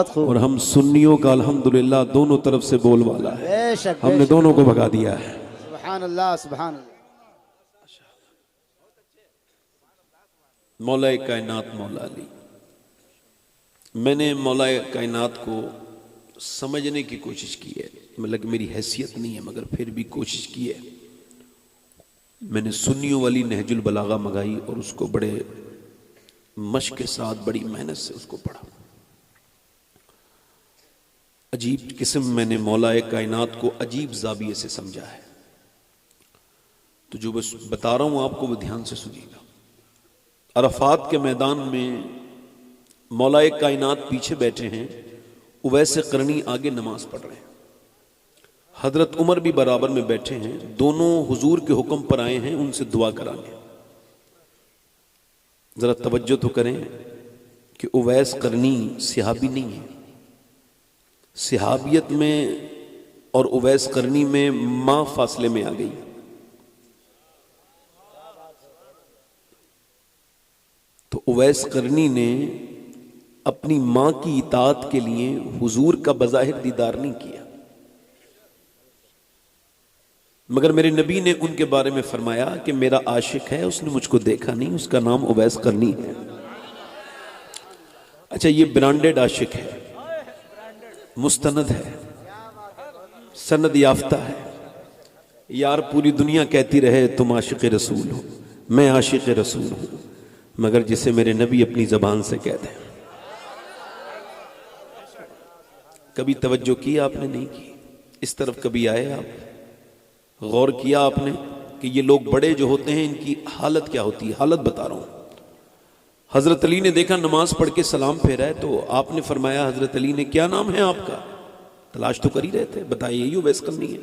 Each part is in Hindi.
बहुत खूब। और हम सुन्नियों का अल्हम्दुलिल्लाह दोनों तरफ से बोलबाला है, बेशक हमने बेशक। दोनों को भगा दिया है। सुभान अल्लाह सुभान अल्लाह। मौलाए कायनात मौला अली, मैंने मौलाए कायनात को समझने की कोशिश की है, मतलब मेरी हैसियत नहीं है मगर फिर भी कोशिश की है। मैंने सुन्नियों वाली नहजुल बलागा मंगाई और उसको बड़े मश्क के साथ बड़ी मेहनत से उसको पढ़ा। अजीब किस्म मैंने मौलाए कायनात को अजीब जाविये से समझा है। तो जो बस बता रहा हूं आपको वो ध्यान से सुनिएगा। अरफात के मैदान में मौलाए कायनात पीछे बैठे हैं, उवैस करनी आगे नमाज पढ़ रहे हैं, हजरत उमर भी बराबर में बैठे हैं, दोनों हुजूर के हुक्म पर आए हैं उनसे दुआ कराने। जरा तवज्जो तो करें कि उवैस करनी सिहाबी नहीं है। सिहाबियत में और उवैस करनी में मां फासले में आ गई। तो उवैस करनी ने अपनी मां की इताअत के लिए हुजूर का बज़ाहिर दीदार नहीं किया, मगर मेरे नबी ने उनके बारे में फरमाया कि मेरा आशिक है, उसने मुझको देखा नहीं, उसका नाम उवैस करनी है। अच्छा, ये ब्रांडेड आशिक है, मुस्तनद है, सनद याफ्ता है। यार पूरी दुनिया कहती रहे तुम आशिक रसूल हो, मैं आशिक रसूल हूं, मगर जिसे मेरे नबी अपनी जबान से कहते हैं। कभी तवज्जो की आपने? नहीं की। इस तरफ कभी आए आप? गौर किया आपने कि ये लोग बड़े जो होते हैं इनकी हालत क्या होती है? हालत बता रहा हूं। हजरत अली ने देखा नमाज पढ़ के सलाम फेरा है, तो आपने फरमाया, हजरत अली ने, क्या नाम है आपका? तलाश तो कर ही रहे थे, बताइए यही उवैस करनी है,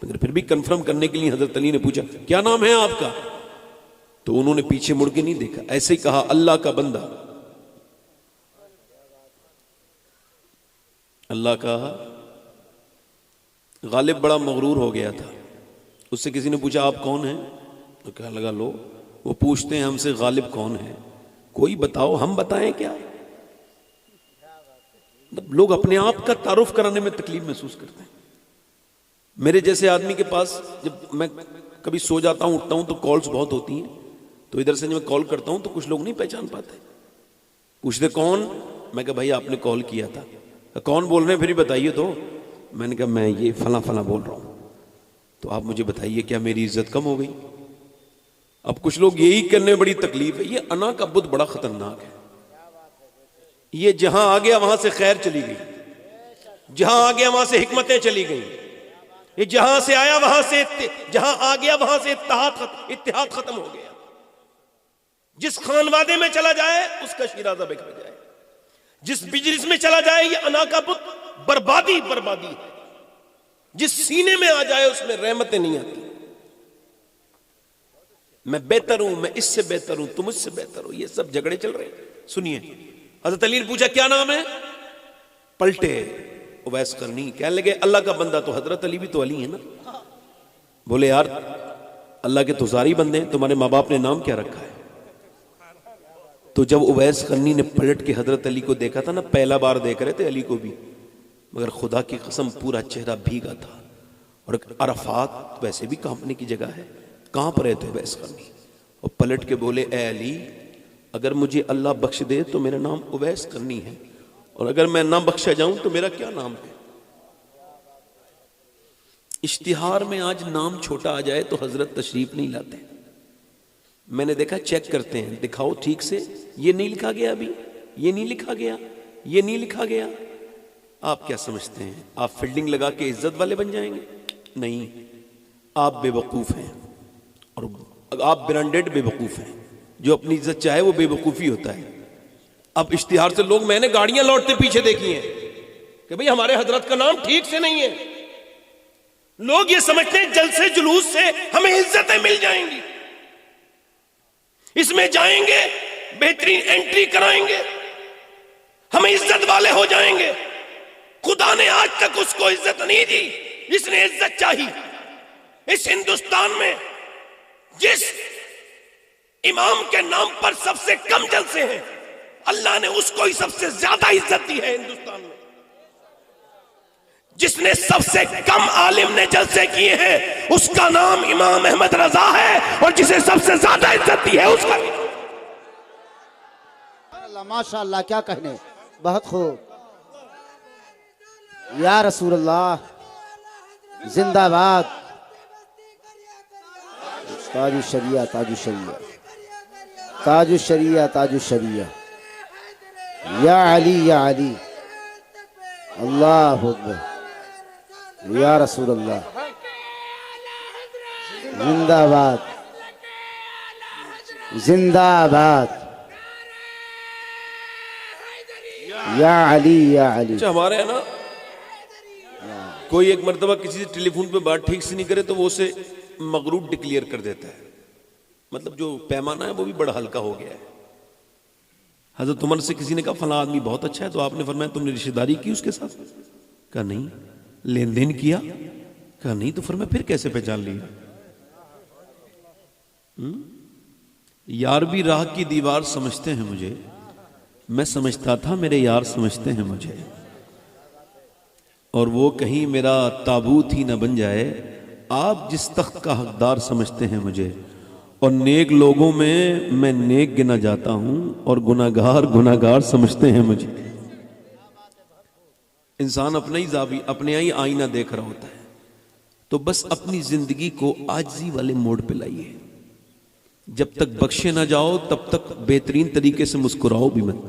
मगर फिर भी कंफर्म करने के लिए हजरत अली ने पूछा, क्या नाम है आपका? तो उन्होंने पीछे मुड़ के नहीं देखा, ऐसे ही कहा, अल्लाह का बंदा। अल्लाह का गालिब बड़ा मगरूर हो गया था। उससे किसी ने पूछा आप कौन हैं? तो क्या लगा, लो वो पूछते हैं हमसे गालिब कौन है, कोई बताओ, हम बताएं क्या? लोग अपने आप का तारुफ कराने में तकलीफ महसूस करते हैं। मेरे जैसे आदमी के पास जब मैं कभी सो जाता हूं, उठता हूं तो कॉल्स बहुत होती हैं, तो इधर से जब मैं कॉल करता हूं तो कुछ लोग नहीं पहचान पाते, पूछते कौन? मैं कहा भाई आपने कॉल किया था। कौन बोल रहे हैं? फिर भी बताइए। तो मैंने कहा मैं ये फला फला बोल रहा हूं, तो आप मुझे बताइए क्या मेरी इज्जत कम हो गई? अब कुछ लोग यही करने में बड़ी तकलीफ है। ये अना का बुत बड़ा खतरनाक है। ये जहां आ गया वहां से खैर चली गई, जहां आ गया वहां से हिकमतें चली गई, ये जहां से आया वहां से, जहां आ गया वहां से इत्तेहाद खत्म हो गया। जिस खानवादे में चला जाए उसका शिराजा बिखर जाए, जिस बिजलिस में चला जाए ये अना का बुत बर्बादी बर्बादी है। जिस सीने में आ जाए उसमें रहमतें नहीं आती। मैं बेहतर हूं, मैं इससे बेहतर हूं, तुम इससे बेहतर हो, ये सब झगड़े चल रहे हैं। सुनिए, हजरत अली ने पूछा क्या नाम है? पलटे उवैस करनी, कहने लगे अल्लाह का बंदा। तो हजरत अली भी तो अली है ना। बोले यार अल्लाह के तो सारी बंदे हैं, तुम्हारे माँ बाप ने नाम क्या रखा है? तो जब उवैस करनी ने पलट के हजरत अली को देखा था ना, पहला बार देख रहे थे अली को भी, मगर खुदा की कसम पूरा चेहरा भीगा था। और अरफात वैसे भी कांपने की जगह है, कांप रहे थे उवैस करनी। और पलट के बोले, ए अली, अगर मुझे अल्लाह बख्श दे तो मेरा नाम उवैस करनी है, और अगर मैं ना बख्शा जाऊं तो मेरा क्या नाम है? इश्तिहार में आज नाम छोटा आ जाए तो हजरत तशरीफ नहीं लाते। मैंने देखा चेक करते हैं, दिखाओ ठीक से, ये नहीं लिखा गया अभी, ये नहीं लिखा गया, ये नहीं लिखा गया। आप क्या समझते हैं आप फील्डिंग लगा के इज्जत वाले बन जाएंगे? नहीं, आप बेवकूफ हैं, और आप ब्रांडेड बेवकूफ हैं। जो अपनी इज्जत चाहे वो बेवकूफी होता है। अब इश्तिहार से लोग, मैंने गाड़ियां लौटते पीछे देखी हैं कि भाई हमारे हजरत का नाम ठीक से नहीं है। लोग ये समझते हैं जलसे जुलूस से हमें इज्जतें मिल जाएंगी, इसमें जाएंगे बेहतरीन एंट्री कराएंगे, हम इज्जत वाले हो जाएंगे। खुदा ने आज तक उसको इज्जत नहीं दी, इसने इज्जत चाहिए। इस हिंदुस्तान में जिस इमाम के नाम पर सबसे कम जलसे हैं, अल्लाह ने उसको ही सबसे ज्यादा इज्जत दी है हिंदुस्तान में। जिसने सबसे कम आलिम ने जलसे किए हैं उसका नाम इमाम अहमद रजा है, और जिसे सबसे ज्यादा इज्जत दी है उसका माशाअल्लाह, क्या कहने, बहुत खूब। या रसूल अल्लाह, जिंदाबाद। ताजु शरिया, ताजु शरिया, ताजु शरिया, ताजु शरिया। या अली, या अली, अल्लाह अकबर। या रसूल अल्लाह, जिंदाबाद, जिंदाबाद। या अली, या अली। अच्छा, हमारे है ना, कोई एक मर्तबा किसी से टेलीफोन पे बात ठीक से नहीं करे तो वो उसे मगरूब डिक्लेयर कर देता है। मतलब जो पैमाना है वो भी बड़ा हल्का हो गया है। हजरत उमर से किसी ने कहा फला आदमी बहुत अच्छा है, तो आपने फरमाया तुमने रिश्तेदारी की उसके साथ? कहा नहीं। लेन देन किया? कहा नहीं। तो फरमाया फिर कैसे पहचान लिया? यार भी राह की दीवार समझते हैं मुझे, मैं समझता था मेरे यार समझते हैं मुझे, और वो कहीं मेरा ताबूत ही न बन जाए। आप जिस तख्त का हकदार समझते हैं मुझे, और नेक लोगों में मैं नेक गिना जाता हूं, और गुनाहगार गुनाहगार समझते हैं मुझे। इंसान अपना ही जावी, अपने ही आईना देख रहा होता है। तो बस अपनी जिंदगी को आजिज़ी वाले मोड़ पे लाइए। जब तक बख्शे ना जाओ तब तक बेहतरीन तरीके से मुस्कुराओ भी मत।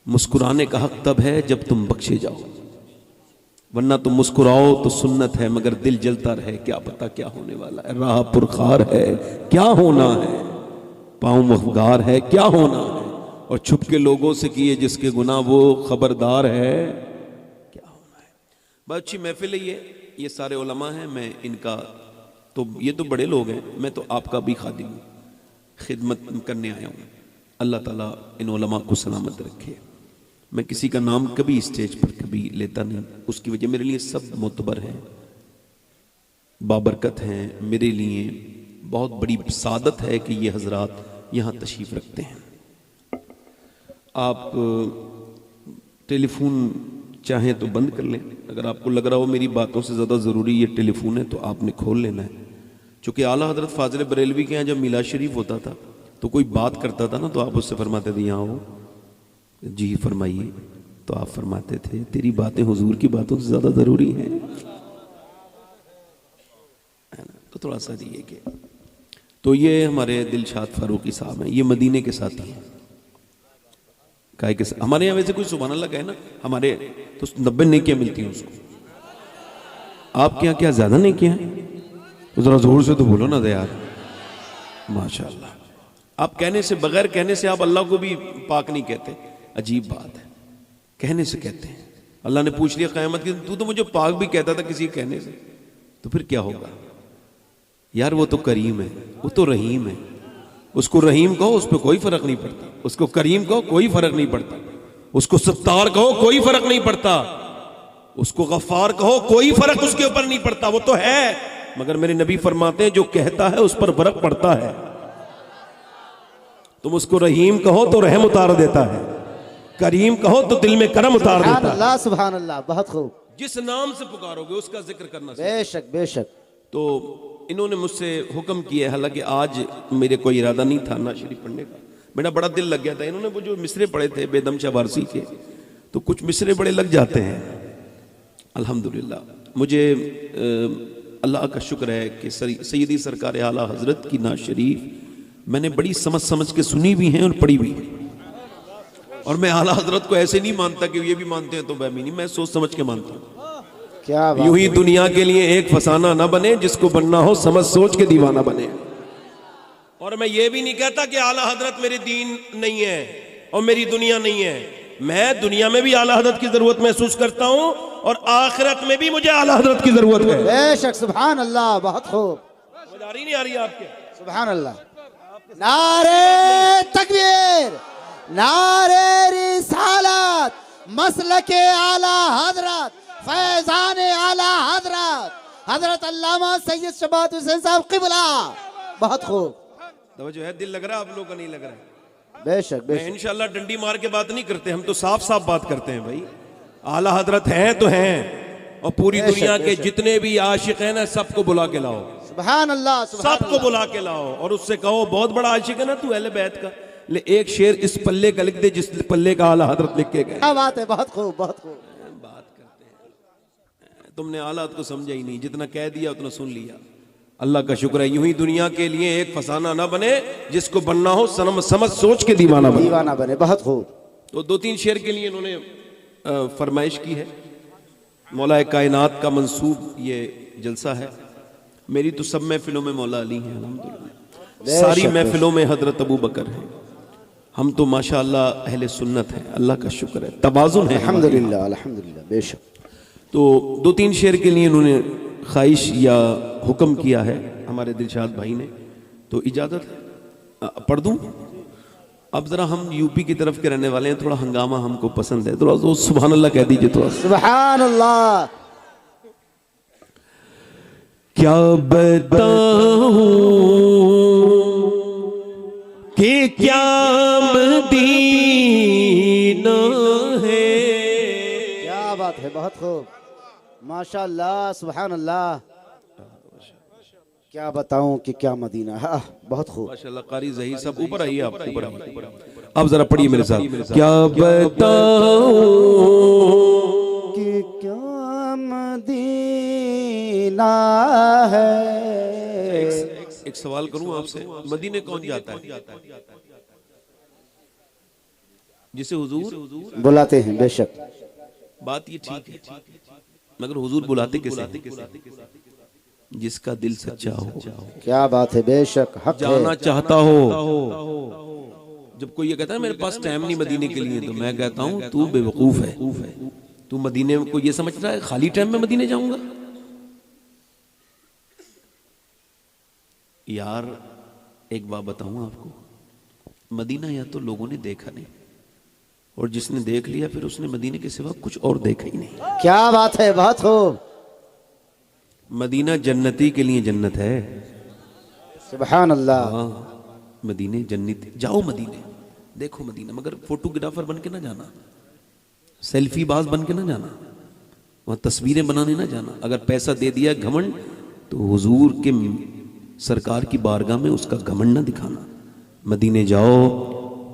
मुस्कुराने का हक तब है जब तुम बख्शे जाओ, वरना तुम मुस्कुराओ तो सुन्नत है, मगर दिल जलता रहे क्या पता क्या होने वाला है। राह पुरखार है क्या होना है, पाँव मफगार है क्या होना है, और छुप के लोगों से किए जिसके गुनाह वो खबरदार है क्या होना है। बहुत अच्छी महफिल है ये सारे उलमा हैं। मैं इनका तो, ये तो बड़े लोग हैं, मैं तो आपका भी खादिम हूँ, खिदमत करने आया हूँ। अल्लाह ताला इन उलमा को सलामत रखे। मैं किसी का नाम कभी स्टेज पर कभी लेता नहीं, उसकी वजह मेरे लिए सब मोतबर हैं, बाबरकत हैं। मेरे लिए बहुत बड़ी सादत है कि ये हजरात यहाँ तशरीफ़ रखते हैं। आप टेलीफोन चाहें तो बंद कर लें, अगर आपको लग रहा हो मेरी बातों से ज़्यादा ज़रूरी ये टेलीफोन है तो आपने खोल लेना है। चूँकि आला हजरत फाजिल बरेलवी के यहाँ जब मिलाद शरीफ होता था तो कोई बात करता था ना, तो आप उससे फरमाते थे यहाँ हो जी फरमाइए, तो आप फरमाते थे तेरी बातें हुजूर की बातों से ज़्यादा ज़रूरी हैं, है ना। तो थोड़ा सा दिए कि तो ये हमारे दिलशाद फारूकी साहब हैं, ये मदीने के साथी हैं। काहे के हमारे यहाँ वैसे कोई सुभान अल्लाह कहे ना हमारे तो 90 नेकियां मिलती हैं उसको। आपके यहाँ क्या ज़्यादा नेकियां हैं? तो ज़रा जोर से तो बोलो ना यार। माशाअल्लाह, आप कहने से, बगैर कहने से आप अल्लाह को भी पाक नहीं कहते। अजीब बात है, कहने से कहते हैं। अल्लाह ने पूछ लिया क़यामत की, तू तो मुझे पाक भी कहता था किसी कहने से, तो फिर क्या होगा? यार वो तो करीम है, वो तो रहीम है। उसको रहीम कहो उस पर कोई फर्क नहीं पड़ता, उसको करीम कहो कोई फर्क नहीं पड़ता, उसको सत्तार कहो कोई फर्क नहीं पड़ता, उसको गफ्फार कहो कोई फर्क उसके ऊपर नहीं पड़ता, वो तो है। मगर मेरे नबी फरमाते हैं जो कहता है उस पर फर्क पड़ता है। तुम उसको रहीम कहो तो रहम उतार देता है, करीम कहो तो दिल में करम उतार देता है। सुभान अल्लाह, बहुत खूब। जिस नाम से पुकारोगे उसका जिक्र करना। बेशक बेशक। तो इन्होंने मुझसे हुक्म किया, हालांकि आज मेरे कोई इरादा नहीं था ना शरीफ पढ़ने का, मेरा बड़ा दिल लग गया था। इन्होंने वो जो मिसरे पढ़े थे बेदम शाह वारसी के, तो कुछ मिसरे बड़े लग जाते हैं अल्हम्दुलिल्लाह। मुझे अल्लाह का शुक्र है कि सैयदी सरकार आला हजरत की नात शरीफ मैंने बड़ी समझ समझ के सुनी भी हैं और पढ़ी भी है। और मैं आला हजरत को ऐसे नहीं मानता कि ये भी मानते हैं तो मैं भी नहीं, मैं सोच समझ के मानता हूँ। क्या बात। यूं ही दुनिया के लिए एक फसाना ना बने, जिसको बनना हो समझ सोच के दीवाना बने। और मैं ये भी नहीं कहता कि आला हजरत मेरे दीन नहीं है और मेरी दुनिया नहीं है। मैं दुनिया में भी आला हजरत की जरूरत महसूस करता हूँ और आखिरत में भी मुझे आला हजरत की जरूरत है। बेशक, सुभान अल्लाह, बहुत खूब। समझ आ रही नहीं आ रही आपके? सुभान अल्लाह। नारे तकबीर, नारे रिसालत, मसलके आला हजरत, फैजान आला हजरत, हजरत अल्लामा सैयद शबात हुसैन साहब क़िबला। बहुत खूब। तो जो है दिल लग रहा है, आप लोगों का नहीं लग रहा है? बेशक बेशक। इंशाल्लाह डंडी मार के बात नहीं करते, हम तो साफ साफ बात करते हैं भाई। आला हजरत हैं तो हैं, और पूरी बेशक, दुनिया के बेशक। जितने भी आशिक हैं ना, सबको बुला के लाओ, सुभान अल्लाह, सुभान सबको अल्लाह। बुला के लाओ और उससे कहो बहुत बड़ा आशिक है ना तू अहले बैत का, ले एक शेर इस पल्ले का लिख दे जिस पल्ले का आला हजरत लिख के गए। क्या बात है, बहुत खूब बहुत खूब। बात करते हैं, तुमने आलात को समझा ही नहीं, जितना कह दिया उतना सुन लिया। अल्लाह का शुक्र है, यूं ही दुनिया के लिए एक फसाना ना बने, जिसको बनना हो सनम समझ सोच के दीवाना बने। दीवाना बने, बहुत खूब। तो 2-3 शेर के लिए इन्होंने फरमाइश की है। मौला कायनात का मंसूब ये जलसा है। मेरी तो सब महफिलों में मौला अली हैं अल्हम्दुलिल्लाह, सारी महफिलों में हजरत अबू बकर हैं। हम तो माशाअल्लाह अहले सुन्नत हैं, अल्लाह का शुक्र है, तवाज़ुन है। अल्हम्दुलिल्लाह अल्हम्दुलिल्लाह, बेशक। तो 2-3 शेर के लिए इन्होंने ख्वाहिश या हुक्म किया है हमारे दिलशाद भाई ने, तो इजाज़त पढ़ दूँ। अब जरा हम यूपी की तरफ के रहने वाले हैं, थोड़ा हंगामा हमको पसंद है, थोड़ा तो सुभान अल्लाह कह दीजिए थोड़ा। सुभान अल्लाह। क्या बताऊं कि क्या मदीना है। क्या बात है, बहुत खूब, माशाअल्लाह, सुभान अल्लाह। क्या बताऊं कि क्या मदीना है, बहुत खूब। माशाअल्लाह। कारी ज़हीर साहब ऊपर आइए, आप ऊपर आइए। अब जरा पढ़िए मेरे साथ। क्या बताऊं कि क्या मदीना है। एक सवाल करूं आपसे, मदीने कौन जाता है? जिसे हुजूर बुलाते हैं, बेशक। बात ये ठीक है, मगर हुजूर बुलाते किसे? जिसका दिल सच्चा हो, क्या बात है, बेशक, हक जाना है। चाहता हो। जब कोई ये कहता है मेरे पास टाइम नहीं मदीने के लिए, तो मैं कहता हूं तू बेवकूफ है। तू मदीने को ये समझ रहा है खाली टाइम में मदीने जाऊंगा? यार एक बात बताऊं आपको, मदीना या तो लोगों ने देखा नहीं, और जिसने देख लिया फिर उसने मदीने के सिवा कुछ और देखा ही नहीं। क्या बात है, बहुत खूब। मदीना जन्नती के लिए जन्नत है। सुभान अल्लाह। हाँ, मदीने जन्नत, जाओ मदीने, देखो मदीना, मगर फोटोग्राफर बन के ना जाना, सेल्फी बाज बन के ना जाना, वहां तस्वीरें बनाने ना जाना। अगर पैसा दे दिया घमंड, तो हुजूर के सरकार की बारगाह में उसका घमंड ना दिखाना। मदीने जाओ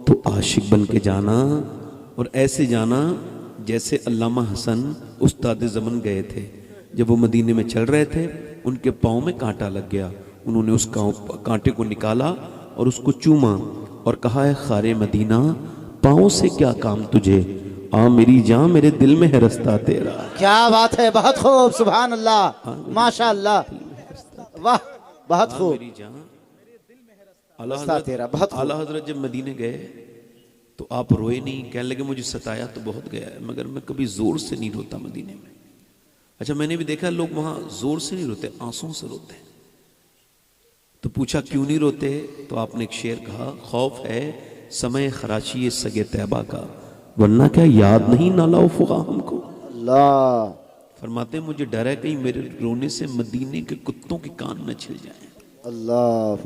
तो आशिक बन के जाना, और ऐसे जाना जैसे अल्लामा हसन उस्ताद ज़मन गए थे। जब वो मदीने में चल रहे थे, उनके पाँव में कांटा लग गया, उन्होंने उस कांटे को निकाला और उसको चूमा और कहा है खारे मदीना, पाँव से क्या काम तुझे, आ मेरी जान मेरे दिल में है रास्ता तेरा। क्या बात है, बहुत खूब, सुभान अल्लाह, माशाअल्लाह, वाह, बहुत खूब। मेरी जान रास्ता तेरा, बहुत खूब। आला हजरत जब मदीने गए तो आप रोए नहीं, कहने लगे मुझे सताया तो बहुत गया है, मगर मैं कभी जोर से नहीं रोता मदीने में। अच्छा, मैंने भी देखा लोग वहां जोर से नहीं रोते, आंसुओं से रोते हैं। तो पूछा क्यों नहीं रोते, तो आपने एक शेर कहा, खौफ है समय खराशी सगे तैबा का, वरना क्या याद नहीं नाला फुगा हमको। अल्लाह। फरमाते मुझे डर है कहीं मेरे रोने से मदीने के कुत्तों के कान न छिल जाएं। अल्लाह।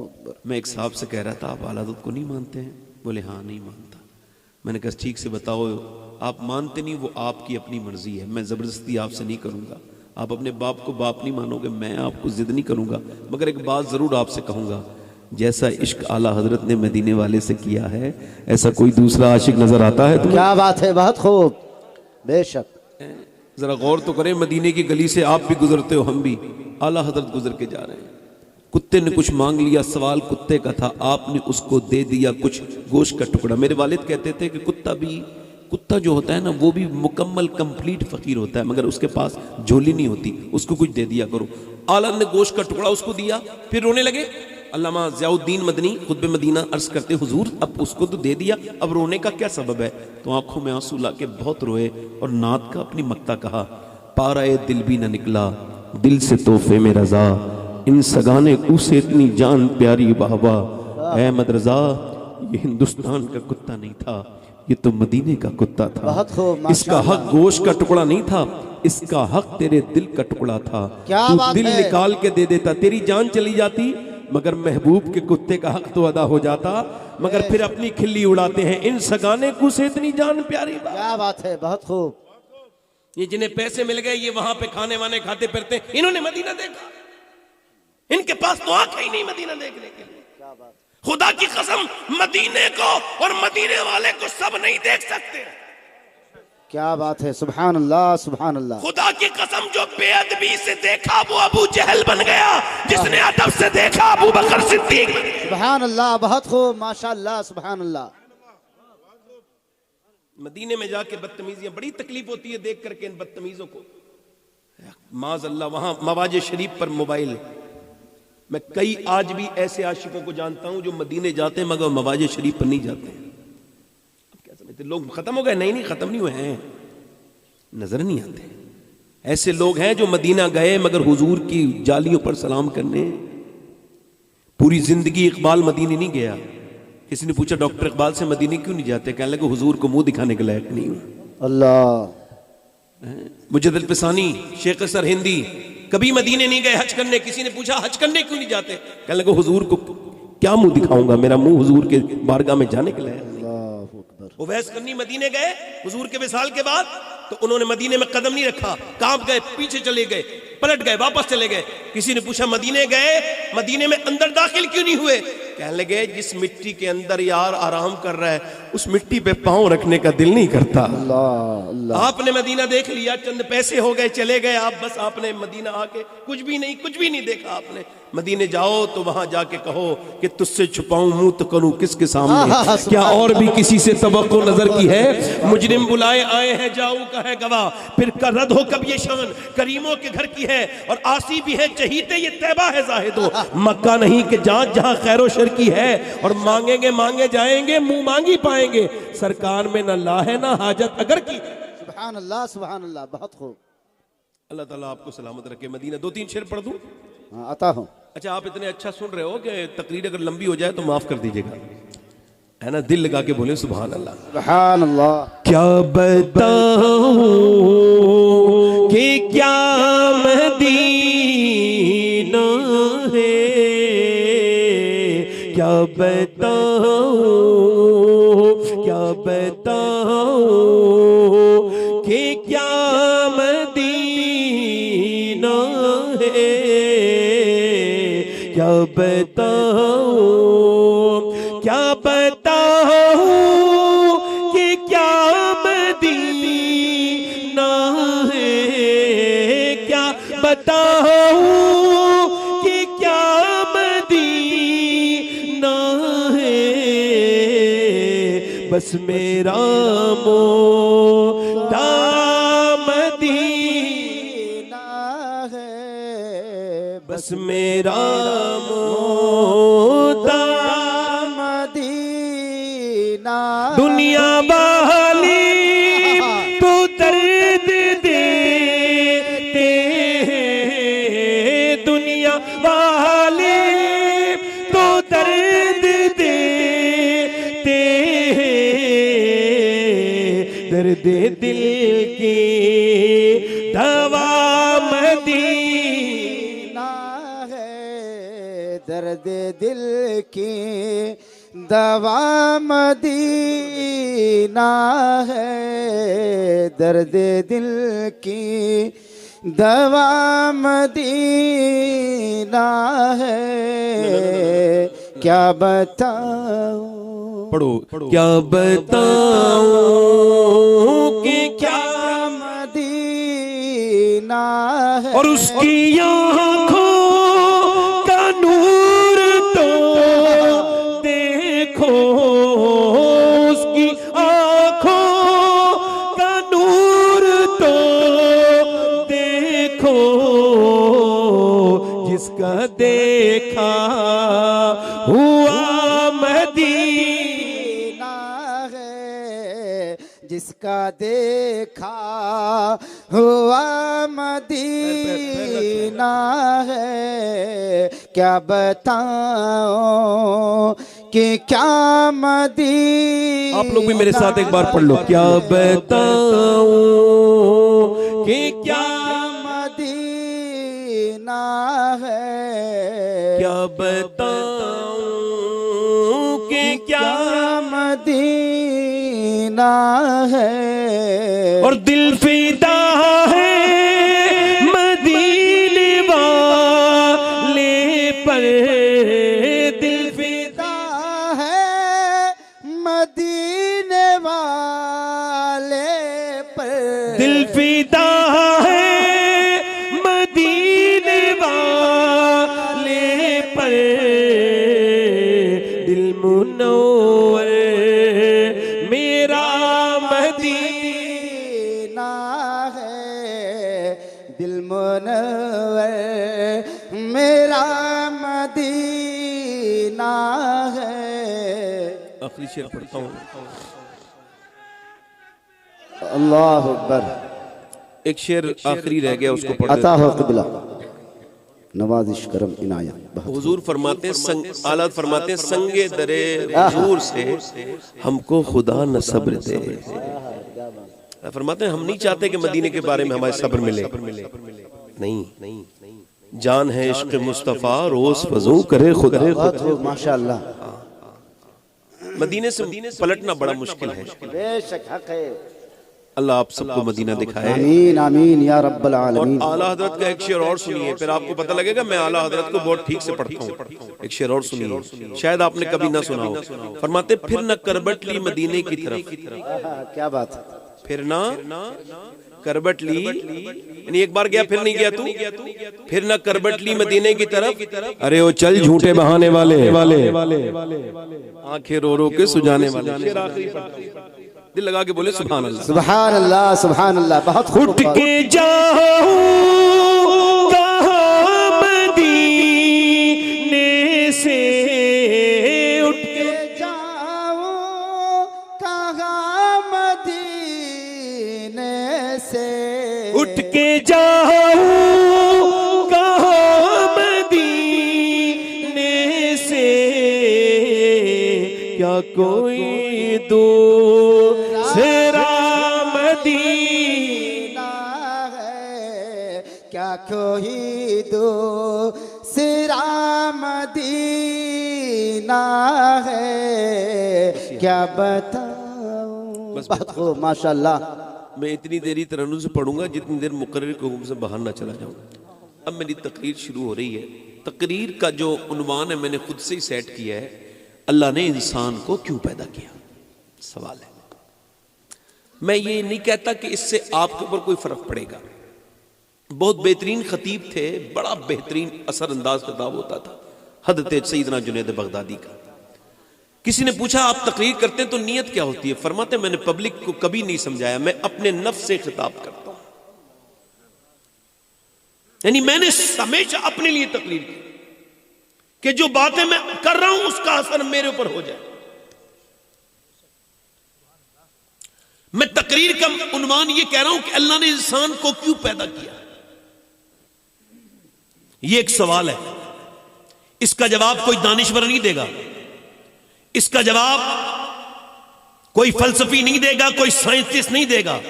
मैं एक साहब से कह रहा था, आप आला हज़रत को नहीं मानते हैं? बोले हाँ नहीं मानता। मैंने कहा ठीक से बताओ, आप मानते नहीं, वो आपकी अपनी मर्जी है, मैं ज़बरदस्ती आपसे नहीं करूँगा। आप अपने बाप को बाप नहीं मानोगे, मैं आपको जिद नहीं करूँगा, मगर एक बात ज़रूर आपसे कहूँगा, जैसा इश्क आला हजरत ने मदीने वाले से किया है, ऐसा कोई दूसरा आशिक नजर आता है तुम्हें? क्या बात है, बहुत खूब, बेशक। जरा गौर तो करें, मदीने की गली से आप भी गुजरते हो, हम भी, आला हजरत गुजर के जा रहे हैं। कुत्ते ने कुछ मांग लिया, सवाल कुत्ते का था, आपने उसको दे दिया कुछ गोश्त का टुकड़ा। मेरे वालिद कहते थे कि कुत्ता जो होता है ना, वो भी मुकम्मल कंप्लीट फकीर होता है, मगर उसके पास झोली नहीं होती, उसको कुछ दे दिया करो। आला ने गोश्त का टुकड़ा उसको दिया, फिर रोने लगे। अल्लामा ज़ियाउद्दीन मदनी खुतबे मदीना अर्ज करते, हुजूर अब उसको तो दे दिया, अब रोने का क्या सबब है? तो आंखों में आंसू ला के बहुत रोए और नात का अपनी मक्ता कहा, पाराए दिल भी न निकला दिल से तोहफे में रजा, इन सगाने उसे इतनी जान प्यारी बाबा, अहमद रजा ये हिंदुस्तान का कुत्ता नहीं था, ये तो मदीने का कुत्ता था। बहुत खूब, इसका हक गोश्त का टुकड़ा नहीं था, इसका हक तेरे दिल का टुकड़ा था। क्या तू बात दिल है? निकाल के दे देता, तेरी जान चली जाती मगर महबूब के कुत्ते का हक तो अदा हो जाता, मगर फिर अपनी खिल्ली उड़ाते हैं। इन सगाने को से इतनी जान प्यारी बात। क्या बात है, बहुत खूब। ये जिन्हें पैसे मिल गए ये वहां पे खाने वाने खाते फिरते, इन्होंने मदीना देखा? इनके पास तो आंखें ही नहीं मदीना देखने के लिए। क्या बात। खुदा की कसम, मदीने को और मदीने वाले को सब नहीं देख सकते। क्या बात है, सुभान अल्लाह सुभान अल्लाह। खुदा की कसम, जो बेअदबी से देखा वो अबू जहल बन गया, जिसने अदब से देखा अबू बकर सिद्दीक बन गया। सुभान अल्लाह, बहुत खूब, माशाअल्लाह, सुभान अल्लाह। मदीने में जाके बदतमीजियां, बड़ी तकलीफ होती है देख करके इन बदतमीजों को। माज अल्लाह, वहां मवाजे शरीफ पर मोबाइल। मैं कई आज भी ऐसे आशिकों को जानता हूं जो मदीने जाते हैं मगर मवाजे शरीफ पर नहीं जाते हैं। अब क्या समझते, लोग खत्म हो गए? नहीं, खत्म नहीं हुए हैं, नजर नहीं आते। ऐसे लोग हैं जो मदीना गए मगर हुजूर की जालियों पर सलाम करने। पूरी जिंदगी इकबाल मदीने नहीं गया। किसी ने पूछा डॉक्टर इकबाल से मदीने क्यों नहीं जाते? कहने लगे हुजूर को मुंह दिखाने के लायक नहीं हूं। अल्लाह। मुजद्दिद अल-फ़सानी, शेख असर हिंदी कभी मदीने नहीं गए हज करने। किसी ने पूछा हज करने क्यों नहीं जाते? कहने लगे हुजूर को क्या मुंह दिखाऊंगा, मेरा मुंह हुजूर के बारगाह में जाने के लायक नहीं। अल्लाहु अकबर। उवैस करनी मदीने गए हुजूर के विसाल के बाद, तो उन्होंने मदीने में कदम नहीं रखा, कांप गए, पीछे चले गए, पलट गए, वापस चले गए। किसी ने पूछा मदीने गए, मदीने में अंदर दाखिल क्यों नहीं हुए? कहने लगे जिस मिट्टी के अंदर यार आराम कर रहा है उस मिट्टी पे पांव रखने का दिल नहीं करता। अल्लाह अल्लाह। आपने मदीना देख लिया, चंद पैसे हो गए, चले गए आप, बस आपने मदीना आके कुछ भी नहीं देखा आपने। मदीने जाओ तो वहां जाके कहो कि तुझसे छुपाऊं मुंह तो करूं किसके सामने? क्या और भी किसी से तवक्को नजर की है? मुजरिम बुलाए आए हैं, जाऊं का है गवाह, फिर रद हो कब ये शान करीमों के घर की है, और आसी भी है चहीते ये तैबा है जाहिदो। मक्का नहीं कि जहां खैरो शर की है, और मांगेंगे मांगे जाएंगे, मुंह मांगी पाएंगे। सरकार में ना ला है ना हाजत अगर की। सुभान अल्लाह सुभान अल्लाह, बहुत खूब। अल्लाह ताला आपको सलामत रखे। मदीना 2-3 शेर पढ़ दूं? हाँ, आता हूँ। अच्छा, आप इतने अच्छा सुन रहे हो कि तकरीर अगर लंबी हो जाए तो माफ कर दीजिएगा, है ना? दिल लगा के बोले सुभान अल्लाह। सुभान अल्लाह। क्या बताऊं कि क्या मदीना है, क्या बताऊं कि क्या मदीना है, क्या बताऊं कि क्या मदीना है, क्या बताऊं कि क्या मदीना है। बस मेरा मोदा मदीना है, बस मेरा मोदा मदीना। दुनिया वाली तो दर्द देते हैं, दुनिया वाले तो दर्द देते हैं, दर्द दिल की दवा मदीना है, दर्द दिल की दवा मदीना है, दर्द दिल की दवा मदीना है। क्या बताऊं, पढ़ो, क्या बताऊं कि क्या मदीना है, और उसकी आँखों का नूर तो देखो, उसकी आँखों का नूर तो देखो, जिसका देखा हुआ मदीना है, जिसका देखा हुआ मदीना है। क्या बताऊं कि क्या मदीना। आप लोग भी मेरे साथ एक बार पढ़ लो। क्या बताऊं कि क्या मदीना है, क्या बताऊं कि क्या मदीना है, और दिल फिदा है मदीने वाले पर, दिल फिदा है मदीने वाले पर, दिल फिदा है मदीने वाले पर, दिल मुनव्वर मेरा मदीना है, दिल मुनव्वर मेरा मदीना है। आखिरी शेर पढ़ता हूँ। अल्लाह अकबर। एक शेर आखिरी रह गया, उसको पढ़ अता हो क़िबला, नवाजिश करम इनायत। हुजूर फरमाते हैं, आला फरमाते हैं, संगे दरे हुजूर से हमको खुदा न सब्र दे। फरमाते हैं हम नहीं चाहते कि मदीने के बारे में हमारे सब्र मिले, नहीं, जान है इश्क मुस्तफा रोज फजू करे खुदा। माशाअल्लाह। मदीने से पलटना बड़ा मुश्किल है। बेशक हक है। अल्लाह आप सबको मदीना दिखाए। आमीन आमीन या रब्बल आलमीन। और आला हजरत का एक शेर और सुनिए, फिर आपको पता लगेगा मैं आला हजरत को बहुत ठीक से पढ़ता हूँ। एक शेर और सुनिए, शायद आपने कभी ना सुना हो। फरमाते फिर न करबट ली मदीने की तरफ। क्या बात है। फिर ना करबट ली, यानी एक बार गया फिर नहीं गया तू, फिर ना करबट ली मदीने की तरफ। अरे वो चल झूठे बहाने वाले, आंखें रो रो के सुझाने वाले। शेर आखिरी पढ़ता हूं, दिल लगा के बोले सुभान अल्लाह। सुभान अल्लाह सुभान अल्लाह। बहुत खूब। उठ के जाऊं कहाँ मदीने से, उठ के जाऊं कहाँ मदीने से, उठ के जाऊं कहाँ मदीने से, क्या कोई दूसरा मदीना है, क्या कोई दूसरा मदीना है, क्या बताऊं। बहुत खूब माशाअल्लाह। मैं इतनी देरी तरन्नुम से पढ़ूंगा जितनी देर मुकर्रिर को से बाहर ना चला जाऊं। अब मेरी तकरीर शुरू हो रही है। तकरीर का जो उन्वान है मैंने खुद से ही सेट किया है, अल्लाह ने इंसान को क्यों पैदा किया, सवाल है। मैं ये नहीं कहता कि इससे आपके ऊपर कोई फर्क पड़ेगा। बहुत बेहतरीन खतीब थे, बड़ा बेहतरीन असरअंदाज खिताब होता था हज़रत सैयदना जुनैद बगदादी का। किसी ने पूछा आप तकरीर करते हैं तो नियत क्या होती है? फरमाते मैंने पब्लिक को कभी नहीं समझाया, मैं अपने नफ्स से खिताब करता हूं। यानी मैंने हमेशा अपने लिए तकरीर की कि जो बातें मैं कर रहा हूं उसका असर मेरे ऊपर हो जाए। मैं तकरीर का उन्वान ये कह रहा हूं कि अल्लाह ने इंसान को क्यों पैदा किया, ये एक सवाल है। इसका जवाब कोई दानिश्वर नहीं देगा, इसका जवाब कोई फलसफी नहीं देगा, कोई साइंटिस्ट नहीं देगा।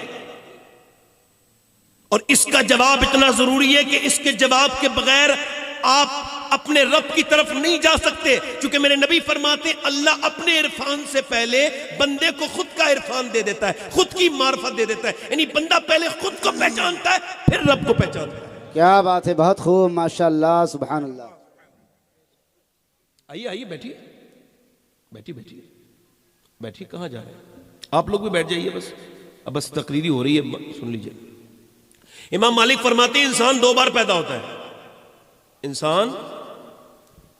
और इसका जवाब इतना जरूरी है कि इसके जवाब के बगैर आप अपने रब की तरफ नहीं जा सकते, क्योंकि मेरे नबी फरमाते हैं अल्लाह अपने इरफान से पहले बंदे को खुद का इरफान दे देता है, खुद की मार्फत दे देता है। यानी बंदा पहले खुद को पहचानता है फिर रब को पहचानता है। क्या बात है, बहुत खूब माशाअल्लाह सुभान अल्लाह। आइए आइए बैठिए, बैठिए बैठिए बैठिए, कहाँ जा रहे हैं आप लोग? भी बैठ जाइए बस, अब बस तकरीरी हो रही है, सुन लीजिए। इमाम मालिक फरमाते हैं इंसान दो बार पैदा होता है। इंसान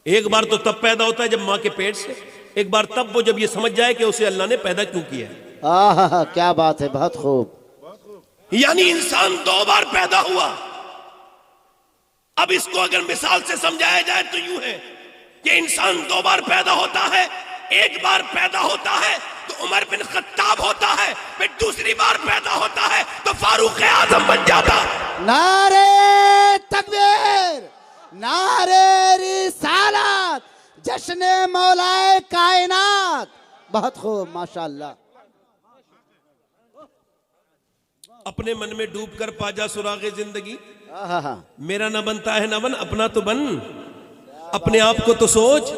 एक बार तो तब पैदा होता है जब मां के पेट से, एक बार तब वो जब ये समझ जाए कि उसे अल्लाह ने पैदा क्यों किया है। क्या बात है, बहुत खूब। यानी इंसान दो बार पैदा हुआ। अब इसको अगर मिसाल से समझाया जाए तो यूं है कि इंसान दो बार पैदा होता है। एक बार पैदा होता है तो उमर बिन खत्ताब होता है, फिर दूसरी बार पैदा होता है तो फारूक आजम बन जाता। नारे तकबीर, नारे रिसालत, जश्न मौलाए कायनात। बहुत खूब माशाअल्लाह। अपने मन में डूब कर पाजा सुरागे जिंदगी, मेरा ना बनता है ना बन, अपना तो बन। अपने आप को तो सोच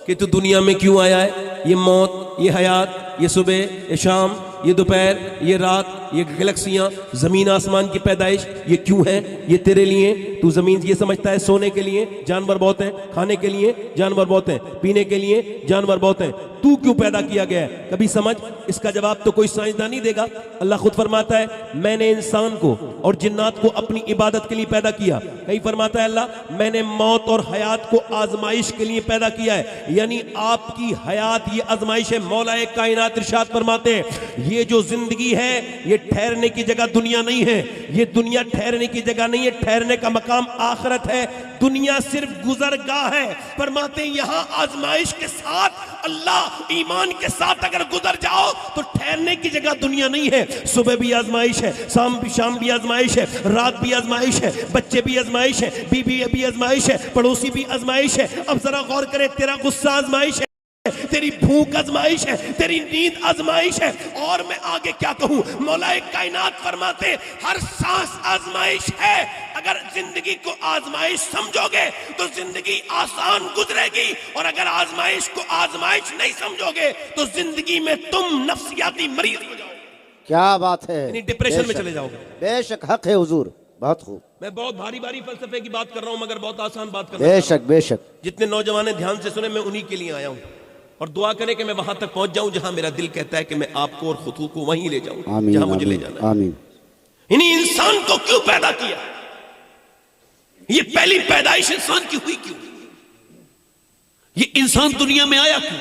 कि तू दुनिया में क्यों आया है। ये मौत, ये हयात, ये सुबह, ये शाम, ये दोपहर, ये रात, ये गैलेक्सियां, जमीन आसमान की पैदाइश, ये क्यों है? ये तेरे लिए। तू जमीन ये समझता है सोने के लिए जानवर बहुत हैं, खाने के लिए जानवर बहुत हैं, पीने के लिए जानवर बहुत हैं। तू क्यों पैदा किया गया है कभी समझ? इसका जवाब तो कोई साइंसदान नहीं देगा। अल्लाह खुद फरमाता है मैंने इंसान को और जिन्नात को अपनी इबादत के लिए पैदा किया। कहीं फरमाता है अल्लाह मैंने मौत और हयात को आजमाइश के लिए पैदा किया है, यानी आपकी हयात ये आजमाइश है। मौलाए कायनात इरशाद फरमाते हैं ये जो जिंदगी है ये ठहरने की जगह दुनिया नहीं है, ये दुनिया ठहरने की जगह नहीं है, ठहरने का मकाम आखिरत है। दुनिया सिर्फ गुजरगाह है। फरमाते हैं यहां आजमाइश के साथ अल्लाह ईमान के साथ अगर गुजर जाओ तो ठहरने की जगह दुनिया नहीं है। सुबह भी आजमाइश है, शाम भी आजमाइश है, रात भी आजमाइश है, बच्चे भी आजमाइश है, बीवी भी आजमाइश है, पड़ोसी भी आजमाइश है। अब जरा गौर करे, तेरा गुस्सा आजमाइश है, तेरी भूख आजमाइश है, तेरी नींद आजमाइश है, और मैं आगे क्या कहूं। मौलाए कायनात फरमाते हर सांस आजमाइश है। अगर जिंदगी को आजमाइश समझोगे तो जिंदगी आसान गुजरेगी, और अगर आजमाइश को आजमाइश नहीं समझोगे तो जिंदगी में तुम नफ्सियाती मरीज हो जाओगे। क्या बात है, यानी डिप्रेशन में चले जाओगे। बेशक हक है हुजूर, बहुत खूब। मैं बहुत भारी भारी फलसफे की बात कर रहा हूं मगर बहुत आसान बात कर रहा हूं। बेशक बेशक। जितने नौजवान ने ध्यान से सुने मैं उन्हीं के लिए आया हूं, और दुआ करें कि मैं वहां तक पहुंच जाऊं जहां मेरा दिल कहता है कि मैं आपको और खुद को वहीं ले जाऊं जहां मुझे ले जाना है। आमीन। इन्हीं इंसान को क्यों पैदा किया? ये पहली पैदाइश इंसान की हुई क्यों? ये इंसान दुनिया में आया क्यों?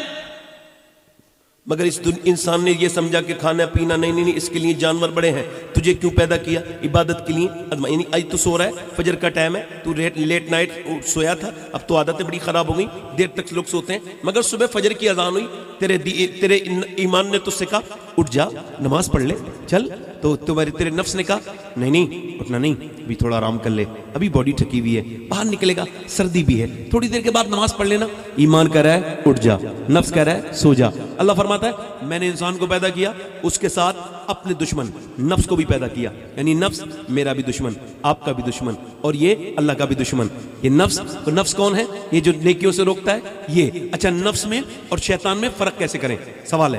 मगर इस इंसान ने ये समझा कि खाना पीना नहीं, इसके लिए जानवर बड़े हैं। तुझे क्यों पैदा किया? इबादत के लिए। यानी आज तो सो रहा है, फजर का टाइम है, तू लेट नाइट सोया था, अब तो आदतें बड़ी खराब हो गई, देर तक लोग सोते हैं। मगर सुबह फजर की अजान हुई, तेरे ईमान ने तुझसे कहा उठ जा, नमाज पढ़ ले, चल। तो तेरे नफ्स ने कहा नहीं उठना नहीं, अभी थोड़ा आराम कर ले, अभी बॉडी थकी हुई है, बाहर निकलेगा, सर्दी भी है, थोड़ी देर के बाद नमाज पढ़ लेना। ईमान कह रहा है उठ जा, नफ्स कह रहा है सो जा। अल्लाह फरमाता है मैंने इंसान को पैदा किया, उसके साथ अपने दुश्मन नफ्स को भी पैदा किया। यानी नफ्स मेरा भी दुश्मन, आपका भी दुश्मन, और ये अल्लाह का भी दुश्मन। ये नफ्स कौन है? ये जो नेकियों से रोकता है ये। अच्छा, नफ्स में और शैतान में फर्क कैसे करें? सवाल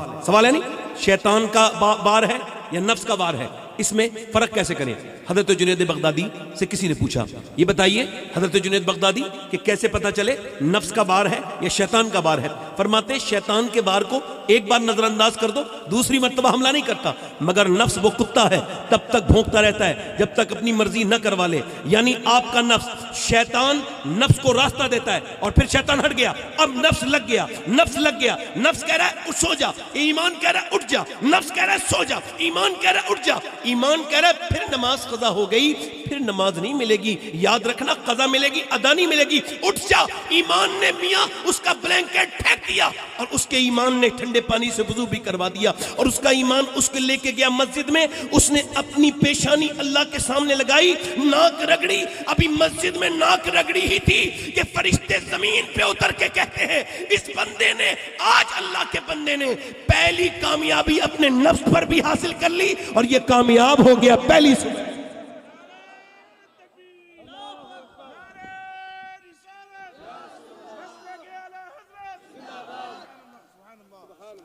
है नहीं? शैतान का बार है या नफ्स का वार है, इसमें फर्क कैसे करें? हजरत जुनैद बगदादी से किसी ने पूछा ये बताइए हजरत जुनैद बगदादी कि कैसे पता चले नफ्स का वार है या शैतान का वार है? फरमाते शैतान के वार को एक बार नजरअंदाज कर दो, दूसरी मर्तबा हमला नहीं करता, मगर नफ्स वो कुत्ता है, तब तक भौंकता रहता है जब तक अपनी मर्जी न करवा ले। यानी आपका नफ्स, शैतान नफ्स को रास्ता देता है और फिर शैतान हट गया, अब नफ्स लग गया। नफ्स कह रहा है उठ सो जा, ईमान कह रहा है उठ जा, नफ्स कह रहा है सो जा, ईमान कह रहा है उठ जा, ईमान कह रहा है फिर नमाज कज़ा हो गई, फिर नमाज नहीं मिलेगी, याद रखना कज़ा मिलेगी, अदा नहीं मिलेगी, उठ जा। ईमान ने मियां उसका ब्लैंकेट फेंक दिया और उसके ईमान ने ठंडे पानी से वुजू भी करवा दिया, और उसका ईमान उसके लेके गया मस्जिद में, उसने अपनी पेशानी अल्लाह के सामने लगाई, नाक रगड़ी। अभी मस्जिद में नाक रगड़ी ही थी कि फरिश्ते जमीन पे उतर के कहते हैं इस बंदे ने, आज अल्लाह के बंदे ने पहली कामयाबी अपने नफ्स पर भी हासिल कर ली और ये कामयाब हो गया पहली सुबह।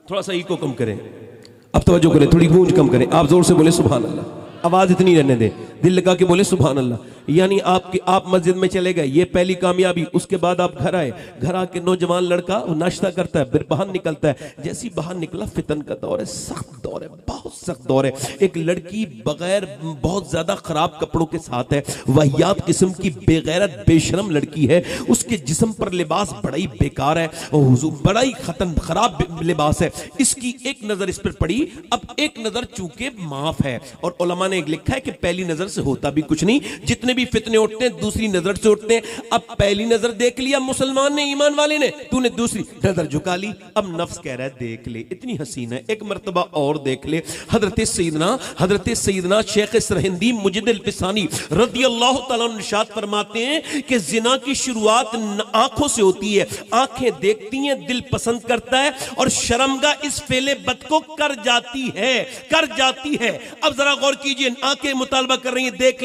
थोड़ा सा इको कम करें, अब तवज्जो करें, थोड़ी गूंज कम करें, आप जोर से बोले सुभान अल्लाह, आवाज इतनी रहने दे, दिल लगा के बोले सुभान अल्लाह। यानी आप मस्जिद में चले गए, ये पहली कामयाबी। उसके बाद आप घर आए, घर आके नौजवान लड़का नाश्ता करता है, फिर बाहर निकलता है, जैसी बाहर निकला फितन का दौर है, सख्त दौर है, बहुत सख्त दौर है। एक लड़की बगैर बहुत ज्यादा खराब कपड़ों के साथ है, वाहियात किस्म की बेगैरत बेशरम लड़की है, उसके जिस्म पर लिबास बड़ा ही बेकार है, बड़ा ही खराब लिबास है। इसकी एक नजर इस पर पड़ी, अब एक नजर चूंकि माफ है, और उलमा ने लिखा है कि पहली नजर से होता भी कुछ नहीं, जितने भी फितने उठते हैं दूसरी नजर से उठते हैं। अब पहली नजर देख लिया मुसलमान ने, ईमान वाले ने, तूने दूसरी नजर झुका ली, अब नफ्स कह रहा है देख ले, इतनी हसीन है, एक मर्तबा और देख ले। हजरत सैयदना शेख सरहिंदी मुजद्दिद पिसानी रज़ी अल्लाह तआला अन्हु इरशाद फरमाते हैं कि जिना की शुरुआत आंखों से होती है, आंखें देखती हैं, दिल पसंद करता है, और शर्मगाह इस फेले बद को कर जाती है। अब जरा गौर कीजिए, आंखें मुतालबा कर रही हैं, देख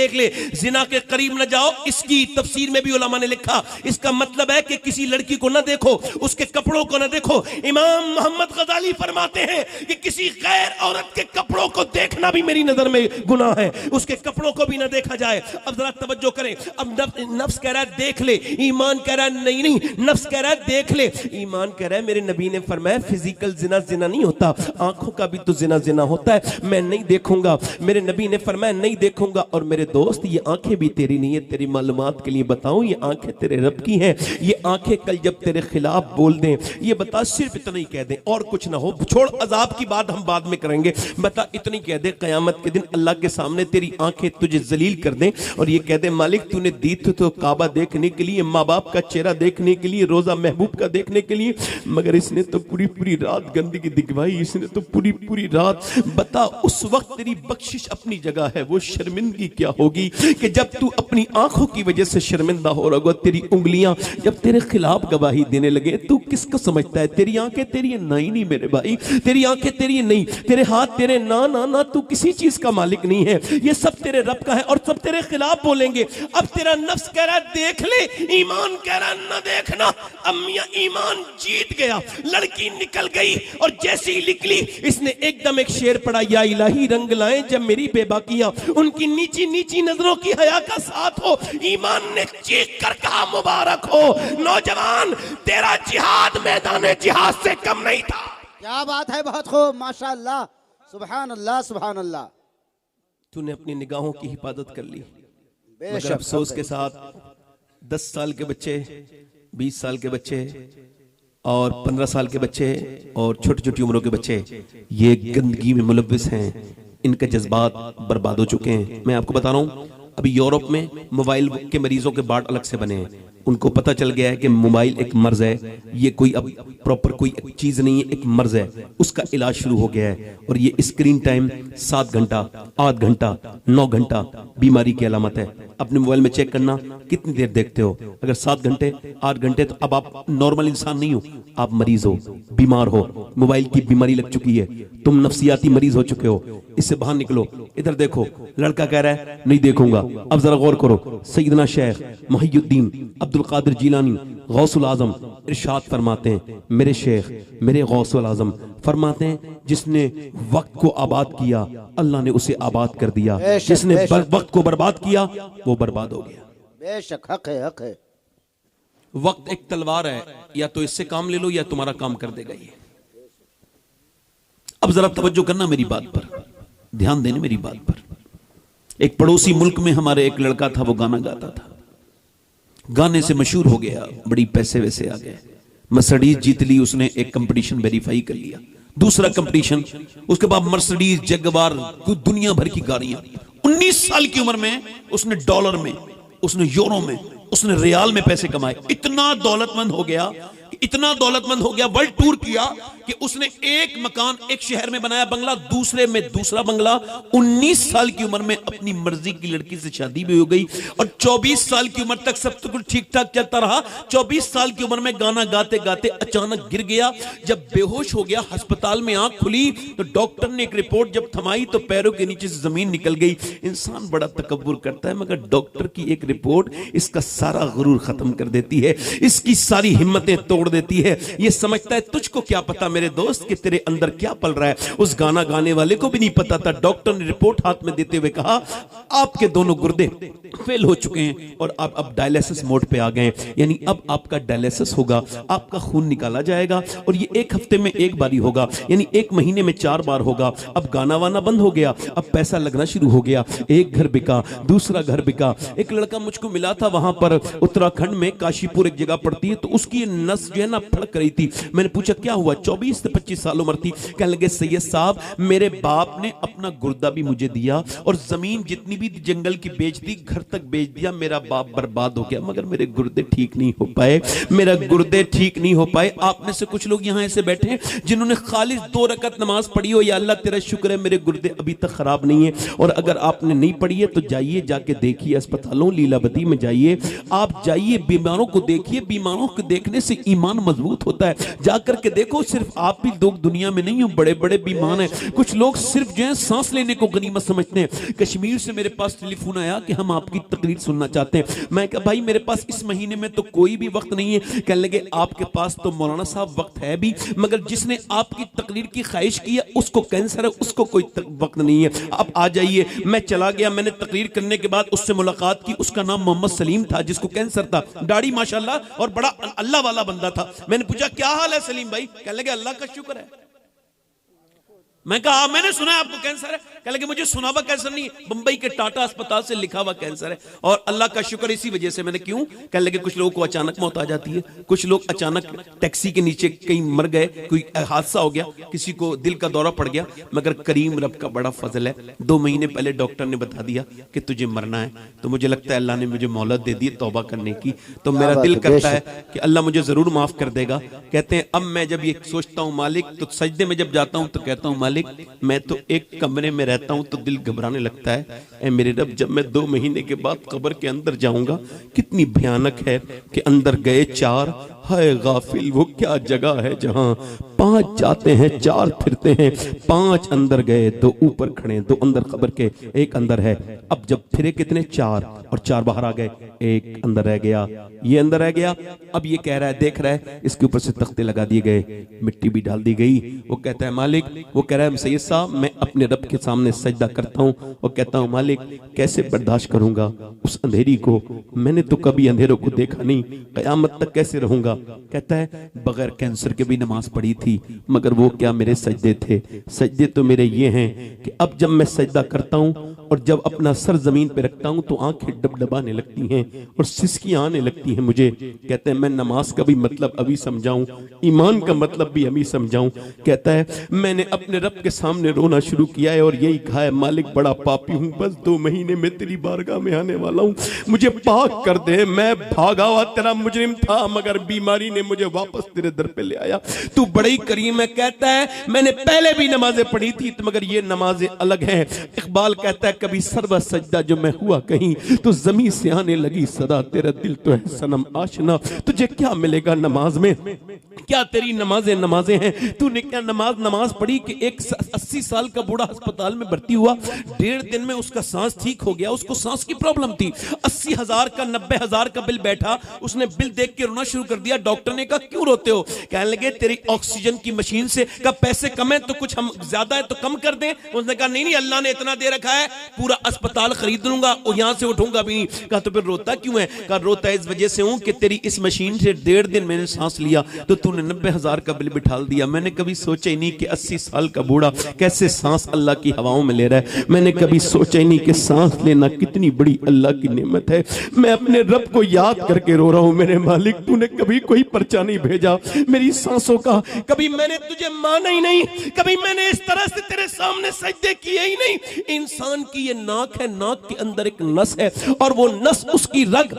ले, जिना के करीब न जाओ। इसकी तफसीर में भी उलमा ने लिखा, इसका मतलब है कि किसी लड़की को न देखो, उसके कपड़ों को न देखो। इमाम मोहम्मद गजाली फरमाते हैं कि किसी गैर औरत के कपड़ों को देखना भी मेरी नजर में गुनाह है, उसके कपड़ों को भी न देखा जाए। अब जरा तवज्जो करें, अब नफ्स कह रहा है देख ले, ईमान कह रहा है नहीं नहीं, नफ्स कह रहा है देख ले, ईमान कह रहा है मेरे नबी ने फरमाया फिजिकल जिना जिना नहीं होता, आंखों का भी तो जिना जिना होता है, मैं नहीं देखूंगा। मेरे नबी ने फरमाया नहीं देखूंगा। और मेरे दोस्त ये आंखें भी तेरी नहीं है, तेरी मालूमात के लिए बताऊं, ये आंखें तेरे रब की हैं। ये आंखें कल जब तेरे खिलाफ बोल दें, ये बता सिर्फ इतना ही कह दें और कुछ ना हो, छोड़ अजाब की बात हम बाद में करेंगे, बता इतनी कह दे क़यामत के दिन अल्लाह के सामने तेरी आंखें तुझे जलील कर दें और ये कह दे मालिक तूने दी तो काबा देखने के लिए, माँ बाप का चेहरा देखने के लिए, रोजा महबूब का देखने के लिए, मगर इसने तो पूरी पूरी रात गंदगी दिखवाई, इसने तो पूरी पूरी रात। बता उस वक्त तेरी बख्शिश अपनी जगह है, वो शर्मिंदगी क्या होगी कि जब तू अपनी आंखों की वजह से शर्मिंदा हो रहा, तेरी उंगलियां जब तेरे खिलाफ गवाही देने लगे, तू किसको समझता है? तेरी आंखें तेरी नहीं नहीं मेरे भाई, तेरी आंखें तेरी नहीं, तेरे हाथ तेरे ना ना ना, तू किसी चीज का मालिक नहीं है, ये सब तेरे रब का है और सब तेरे खिलाफ बोलेंगे। अब तेरा नफ्स कह रहा है देख ले, ईमान कह रहा है न देखना। अम्मिया ईमान जीत गया, लड़की निकल गई और जैसी ही निकली इसने एकदम एक शेर पढ़ा, या इलाही रंग लाए जब मेरी बेबाकियां उनकी नीची नीची नजरों की हया का साथ हो। ईमान ने चीख कर कहा मुबारक हो नौजवान, तेरा जिहाद मैदान जिहाद से कम नहीं था। क्या बात है, बहुत खूब, माशाअल्लाह, सुभान अल्लाह सुभान अल्लाह। तूने अपनी निगाहों की हिफाजत कर ली, मगर बेशक अफसोस के साथ 10 साल के बच्चे, 20 साल के बच्चे और 15 साल के बच्चे और छोटी छोटी उम्रों के बच्चे ये गंदगी में मुलव्विस हैं, इनके जज्बात बर्बाद हो चुके हैं। मैं आपको बता रहा हूँ, अभी यूरोप में मोबाइल के मरीजों के वार्ड अलग से बने हैं, उनको पता चल गया है कि मोबाइल एक मर्ज है, ये कोई अब प्रॉपर कोई चीज नहीं है, एक मर्ज है, उसका इलाज शुरू हो गया है। और ये स्क्रीन टाइम 7 घंटा, 8 घंटा, 9 घंटा बीमारी की अलामत है। अपने मोबाइल में चेक करना कितनी देर देखते हो, अगर 7 घंटे 8 घंटे तो अब आप नॉर्मल इंसान नहीं हो, आप मरीज हो, बीमार हो, मोबाइल की बीमारी लग चुकी है, तुम नफ्सियाती मरीज हो चुके हो, इससे बाहर निकलो। इधर देखो, लड़का कह रहा है नहीं देखूंगा। अब जरा गौर करो, सैयदना शेख मुहियुद्दीन अब्दुल कादिर जिलानी गौसुल आजम इरशाद फरमाते हैं, मेरे शेख मेरे गौसुल आजम फरमाते हैं, जिसने वक्त को आबाद किया अल्लाह ने उसे आबाद कर दिया, जिसने वक्त को बर्बाद किया वो बर्बाद हो गया। बेशक हक है, हक है। वक्त एक तलवार है, या तो इससे काम ले लो या तुम्हारा काम कर देगा ये। अब जरा तवज्जो करना मेरी बात पर, ध्यान देने मेरी बात पर। एक पड़ोसी मुल्क में हमारे एक लड़का था, वो गाना गाता था, गाने से मशहूर हो गया, बड़ी पैसे वैसे आ गए, मर्सिडीज जीत ली उसने, एक कंपटीशन वेरीफाई कर लिया, दूसरा कंपटीशन, उसके बाद मर्सिडीज जगवार दुनिया भर की गाड़ियां। 19 साल की उम्र में उसने डॉलर में, उसने यूरो में, उसने रियाल में पैसे कमाए, इतना दौलतमंद हो गया, इतना दौलतमंद हो गया, वर्ल्ड टूर किया कि उसने एक मकान एक शहर में बनाया बंगला, दूसरे में दूसरा बंगला। 19 साल की उम्र में अपनी मर्जी की लड़की से शादी भी हो गई और 24 साल की उम्र तक सब कुछ ठीक ठाक चलता रहा। 24 साल की उम्र में गाना गाते गाते अचानक गिर गया, जब बेहोश हो गया, अस्पताल में आंख खुली तो डॉक्टर ने एक रिपोर्ट जब थमाई तो पैरों के नीचे से जमीन निकल गई। इंसान बड़ा तकब्बुर करता है, मगर डॉक्टर की एक रिपोर्ट इसका सारा गुरूर खत्म कर देती है, इसकी सारी हिम्मतें तोड़ देती है। ये समझता है तुझको क्या पता मेरे दोस्त कि तेरे अंदर क्या पल रहा है, उस गाना गाने वाले को भी नहीं पता था। डॉक्टर ने रिपोर्ट हाथ में देते हुए कहा आपके दोनों गुर्दे फेल हो चुके हैं और आप अब डायलिसिस मोड पे आ गए, यानी अब आपका डायलिसिस होगा, आपका खून निकाला जाएगा और ये 1 हफ्ते में 1 बारी होगा, यानी 1 महीने में 4 बार होगा। अब गाना वाना बंद हो गया, अब पैसा लगना शुरू हो गया, एक घर बिका, दूसरा घर बिका। एक लड़का मुझको मिला था वहां पर उत्तराखंड में, काशीपुर एक जगह पड़ती है, तो उसकी नस जो है ना फड़क रही थी। मैंने पूछा क्या हुआ, 24 से 25 साल उम्र थी। कहने लगे सैयद साहब मेरे बाप ने अपना गुर्दा भी मुझे दिया और जमीन जितनी भी जंगल की बेच दी, घर तक बेच दिया, मेरा बाप बर्बाद हो गया, मगर मेरे गुर्दे ठीक नहीं हो पाए, मेरा गुर्दे ठीक नहीं हो पाए। आप में से कुछ लोग यहां ऐसे बैठे हैं जिन्होंने खालिस 2 रकत नमाज पढ़ी हो, या अल्लाह तेरा शुक्र है मेरे गुर्दे अभी तक खराब नहीं है। और अगर आपने नहीं पढ़ी है तो जाइए, जाके देखिए अस्पतालों, लीलावती में जाइए, आप जाइए, बीमारों को देखिए, बीमारों को देखने से ईमान ईमान मजबूत होता है। जाकर के देखो, सिर्फ आप ही लोग दुनिया में नहीं हो, बड़े बड़े बीमान हैं। कुछ लोग सिर्फ जो है सांस लेने को गनीमत समझते हैं। कश्मीर से मेरे पास टेलीफोन आया कि हम आपकी तकरीर सुनना चाहते हैं। मैं कहा भाई मेरे पास इस महीने में तो कोई भी वक्त नहीं है। कहने लगे आपके पास तो मौलाना साहब वक्त है भी, मगर जिसने आपकी तकरीर की ख्वाहिश की है उसको कैंसर है, उसको कोई वक्त नहीं है, आप आ जाइए। मैं चला गया, मैंने तकरीर करने के बाद उससे मुलाकात की। उसका नाम मोहम्मद सलीम था, जिसको कैंसर था, दाढ़ी माशाल्लाह और बड़ा अल्लाह वाला बंदा था। मैंने पूछा क्या हाल है सलीम भाई? कहने लगे अल्लाह का शुक्र है। मैं कहा मैंने सुना है आपको कैंसर है। कहने लगे मुझे सुना हुआ कैंसर नहीं, बंबई के टाटा अस्पताल से लिखा हुआ कैंसर है और अल्लाह का शुक्र इसी वजह से। मैंने क्यों? कहने लगे कुछ लोगों को अचानक मौत आ जाती है, कुछ लोग अचानक टैक्सी के नीचे कहीं मर गए, कोई हादसा हो गया, किसी को दिल का दौरा पड़ गया, मगर करीम रब का बड़ा फजल है, 2 महीने पहले डॉक्टर ने बता दिया कि तुझे मरना है। तो मुझे लगता है अल्लाह ने मुझे मोहलत दे दी तौबा करने की। तो मेरा दिल करता है कि अल्लाह मुझे जरूर माफ कर देगा। कहते हैं अब मैं जब ये सोचता हूँ मालिक, तो सजदे में जब जाता हूँ तो कहता हूँ मालिक मैं तो एक कमरे में रहता हूं तो दिल घबराने लगता है। ऐ मेरे रब, जब मैं 2 महीने के बाद कब्र के अंदर जाऊंगा, कितनी भयानक है कि अंदर गए 4, हाय गाफिल वो क्या जगह है जहां 5 जाते हैं 4 फिरते हैं, 5 अंदर गए, 2 ऊपर खड़े, 2 अंदर कब्र के, 1 अंदर है। अब जब फिरे कितने 4 और 4 बाहर आ गए, 1 अंदर रह गया, ये अंदर रह गया। अब ये कह रहा है, देख रहा है, इसके ऊपर से तख्ते लगा दिए गए, मिट्टी भी डाल दी गई। वो कहता है मालिक, वो कह रहा है सैयद साहब मैं अपने रब के सामने सजदा करता हूँ और कहता हूँ मालिक कैसे बर्दाश्त करूंगा उस अंधेरी को, मैंने तो कभी अंधेरों को देखा नहीं, कयामत तक कैसे रहूंगा। कहता है बगैर कैंसर के भी नमाज पढ़ी थी, मगर वो क्या मेरे सजदे थे। सजदे तो मेरे ये हैं कि अब जब मैं सजदा करता हूँ और जब अपना सर जमीन पे रखता हूँ तो आंखें डबडबाने लगती हैं और सिसकियां आने लगती हैं मुझे। कहते हैं मैं नमाज का भी मतलब अभी समझाऊं, ईमान का मतलब भी अभी समझाऊं। कहता है मैंने अपने रब के सामने रोना शुरू किया है और यही कहा है मालिक बड़ा पापी हूं, बस 2 महीने में तेरी बारगाह में आने वाला हूं, मुझे पाक कर दे। मैं भागा हुआ तेरा मुजरिम था, मगर बीमारी ने मुझे वापस तेरे दर पे ले आया, तू बड़ी करीम है। कहता है मैंने पहले भी नमाजें पढ़ी थी मगर ये नमाजें अलग हैं। इकबाल कहता है कभी सर्व सजदा जो मैं हुआ कहीं तो जमीन से आने लगी सदा, तेरा दिल तो है सनम आशना, तुझे क्या मिलेगा नमाज में, क्या तेरी नमाजें हैं, तूने क्या नमाज पढ़ी कि एक 80 साल का बूढ़ा अस्पताल में भर्ती हुआ, 1.5 दिन में उसका सांस ठीक हो गया, उसको सांस की प्रॉब्लम थी, 80,000 का 90,000 का बिल बैठा, उसने बिल देख के रोना शुरू कर दिया। डॉक्टर ने कहा क्यों रोते हो? कहने लगे तेरी ऑक्सीजन की मशीन से का पैसे कम है तो कुछ हम ज्यादा है तो कम कर दें। उसने कहा नहीं अल्लाह ने इतना दे रखा है, पूरा अस्पताल खरीद लूंगा और यहां से उठूंगा भी नहीं। कहा तो फिर रोता क्यों है? कहा रोता इस वजह से हूं कि तेरी इस मशीन से 1.5 दिन मैंने सांस लिया तो तूने 90,000 का बिल बिठा दिया। मैंने कभी सोचा ही नहीं कि 80 साल का बूढ़ा कैसे सांस अल्लाह की हवाओं में ले रहा है। मैंने कभी सोचा ही नहीं कि सांस लेना कितनी बड़ी अल्लाह की नेमत है। मैं अपने रब को याद करके रो रहा हूं, मेरे मालिक तूने कभी कोई पर्चा नहीं भेजा मेरी सांसों का, कभी मैंने तुझे माना ही नहीं, कभी मैंने इस तरह से तेरे सामने सजदे किए ही नहीं। इंसान की ये नाक है, नाक के अंदर एक नस है और वो नस उसकी रग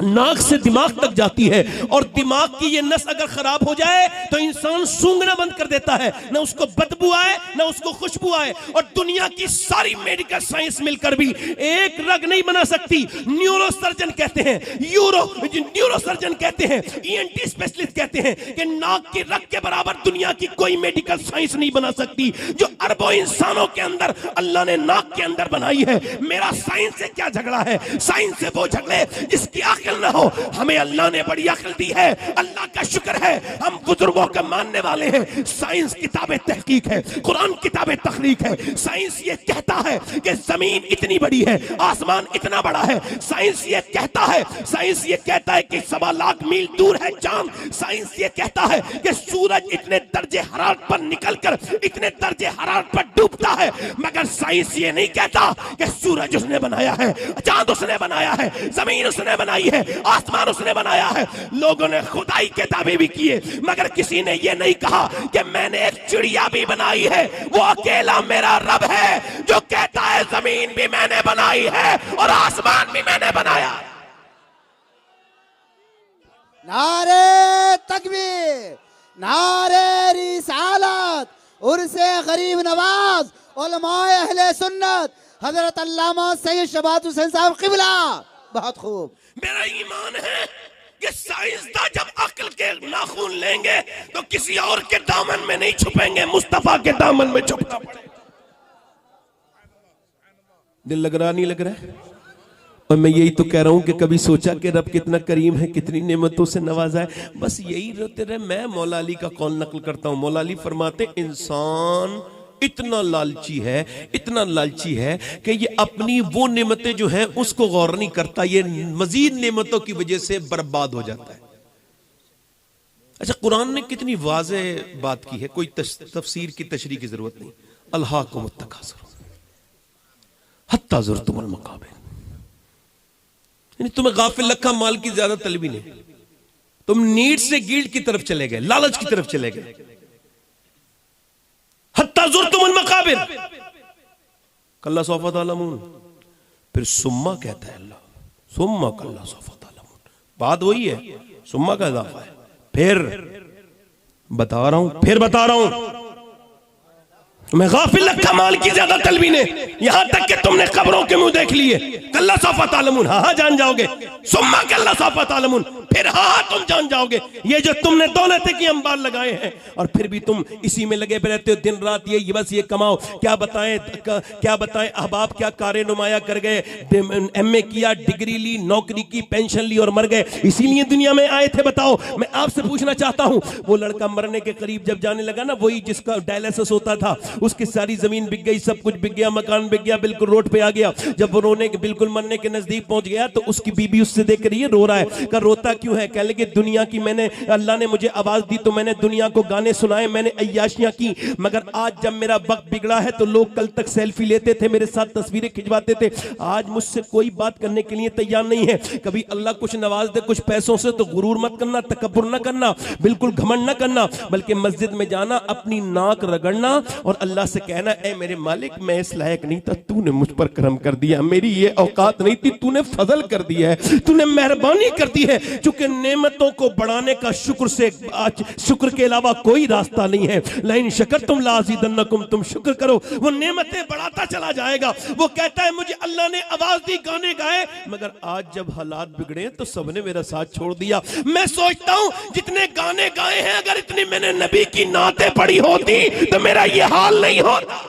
नाक से दिमाग तक जाती है और दिमाग की ये नस अगर खराब हो जाए तो इंसान सूंघना बंद कर देता है, ना उसको बदबू आए ना उसको खुशबू आए। और दुनिया की सारी मेडिकल साइंस मिलकर भी एक रग नहीं बना सकती। न्यूरोसर्जन कहते हैं, न्यूरोसर्जन कहते हैं, ईएनटी स्पेशलिस्ट कहते हैं कि नाक की रग के बराबर दुनिया की कोई मेडिकल साइंस नहीं बना सकती जो अरबों इंसानों के अंदर अल्लाह ने नाक के अंदर बनाई है। मेरा साइंस से क्या झगड़ा है? साइंस से वो झगड़े जिसकी अकल ना हो। हमें अल्लाह ने बड़ी अकल दी है, अल्लाह का शुक्र है, हम बुजुर्गों के मानने वाले हैं। साइंस किताबें तहकीक है, कुरान किताबें तखरीक है। साइंस ये कहता है कि जमीन इतनी बड़ी है, आसमान इतना बड़ा है। साइंस ये कहता है कि 1.25 लाख मील दूर है चांद। साइंस ये कहता है कि सूरज इतने दर्जे हरारत पर निकलकर इतने दर्जे हरारत पर डूबता है, मगर साइंस ये नहीं कहता कि सूरज उसने बनाया है, चांद उसने बनाया है, जमीन उसने बनाई है, आसमान उसने बनाया है। लोगों ने खुदाई के दावे भी किए, मगर किसी ने यह नहीं कहा कि मैंने एक चिड़िया भी बनाई है। वो अकेला मेरा रब है जो कहता है जमीन भी मैंने बनाई है और आसमान भी मैंने बनाया। नारे तकबीर, नारे रिसालत, उर्से गरीब नवाज, उलमाए अहले सुन्नत, हजरत अल्लामा सैयद शबात हुसैन साहब क़िबला। बहुत खूब। मेरा ईमान है कि साइंसदान जब अक्ल के नाखून लेंगे तो किसी और के दामन में नहीं छुपेंगे, मुस्तफा के दामन में छुपना पड़ेगा। दिल लग रहा नहीं लग रहा है? और मैं यही तो कह रहा हूं कि कभी सोचा कि रब कितना करीम है, कितनी नेमतों से नवाजा है। बस यही रोते रहे। मैं मौला अली का कौल नकल करता हूं। मौला अली फरमाते इंसान इतना लालची है, इतना लालची है कि ये अपनी वो नेमतें जो हैं उसको गौर नहीं करता, ये मजीद नेमतों की वजह से बर्बाद हो जाता है। अच्छा, कुरान ने कितनी वाज़े बात की है, कोई तफसीर की तशरीह की जरूरत नहीं। अल्हाकुमुत तकासुर हत्ता ज़ुरतुमुल मकाबिर, यानी तुम्हें गाफिल रखा माल की ज्यादा तलबी नहीं, तुम नीड से गील्ड की तरफ चले गए, लालच की तरफ चले गए। हत्ता ज़ुरतुमुल मकाबिर कल्ला सौफा तालमून, फिर सुम्मा कहता है अल्लाह, सुम्मा कल्ला सौफा तालमून, बात वही है, सुम्मा का इजाफा है। फिर बता रहा हूं, फिर बता रहा हूं, तुम्हें गाफिल रखा माल की ज्यादा तलबी ने, यहां तक कि तुमने कब्रों के मुंह देख लिए। कल्ला सौफा तालमून, हाँ जान जाओगे। सुम्मा कल्ला सौफा तालमून, फिर हाँ तुम जान जाओगे। ये जो तुमने दौलत की अंबार लगाए हैं और फिर भी तुम इसी में लगे रहते हो दिन रात, ये बस ये कमाओ। क्या बताएं अहबाब क्या कारे नुमाया कर गए, एमए किया, डिग्री ली, नौकरी की, पेंशन ली और मर गए। इसीलिए दुनिया में आए थे। बताओ, मैं आपसे पूछना चाहता हूं, वो लड़का मरने के करीब जब जाने लगा ना, वही जिसका डायलिसिस होता था, उसकी सारी जमीन बिक गई, सब कुछ बिक गया, मकान बिक गया, बिल्कुल रोड पे आ गया। जब वो रोने के बिल्कुल मरने के नजदीक पहुंच गया तो उसकी बीबी उससे देख रही है, रो रहा है। कर रोता क्यों है? कह लगे दुनिया की मैंने, अल्लाह ने मुझे आवाज दी तो मैंने दुनिया को गाने सुनाए, मैंने अय्याशियां की, मगर आज जब मेरा वक्त बिगड़ा है तो लोग कल तक सेल्फी लेते थे, मेरे साथ तस्वीरें खिंचवाते थे, आज मुझसे कोई बात करने के लिए तैयार नहीं है। कभी अल्लाह कुछ नवाज दे कुछ पैसों से तो गुरूर मत करना, तकब्बुर न करना, बिल्कुल घमंड न करना, बल्कि मस्जिद में जाना, अपनी नाक रगड़ना और अल्लाह से कहना, ए मेरे मालिक, मैं इस लायक नहीं था, तूने मुझ पर करम कर दिया, मेरी ये औकात नहीं थी, तूने फजल कर दिया है, तूने मेहरबानी कर दी है। चूंकि नेमतों को बढ़ाने का शुक्र से, आज शुक्र के अलावा कोई रास्ता नहीं है। लाइन शकरतुम लाज़ीदन्नकुम, तुम शुक्र करो, वो नेमतें बढ़ाता चला जाएगा। वो कहता है मुझे अल्लाह ने आवाज दी, गाने गाए, मगर आज जब हालात बिगड़े तो सबने मेरा साथ छोड़ दिया। मैं सोचता हूं जितने गाने गाए हैं, अगर इतनी मैंने नबी की नातें पढ़ी होती तो मेरा ये हाल नहीं होता।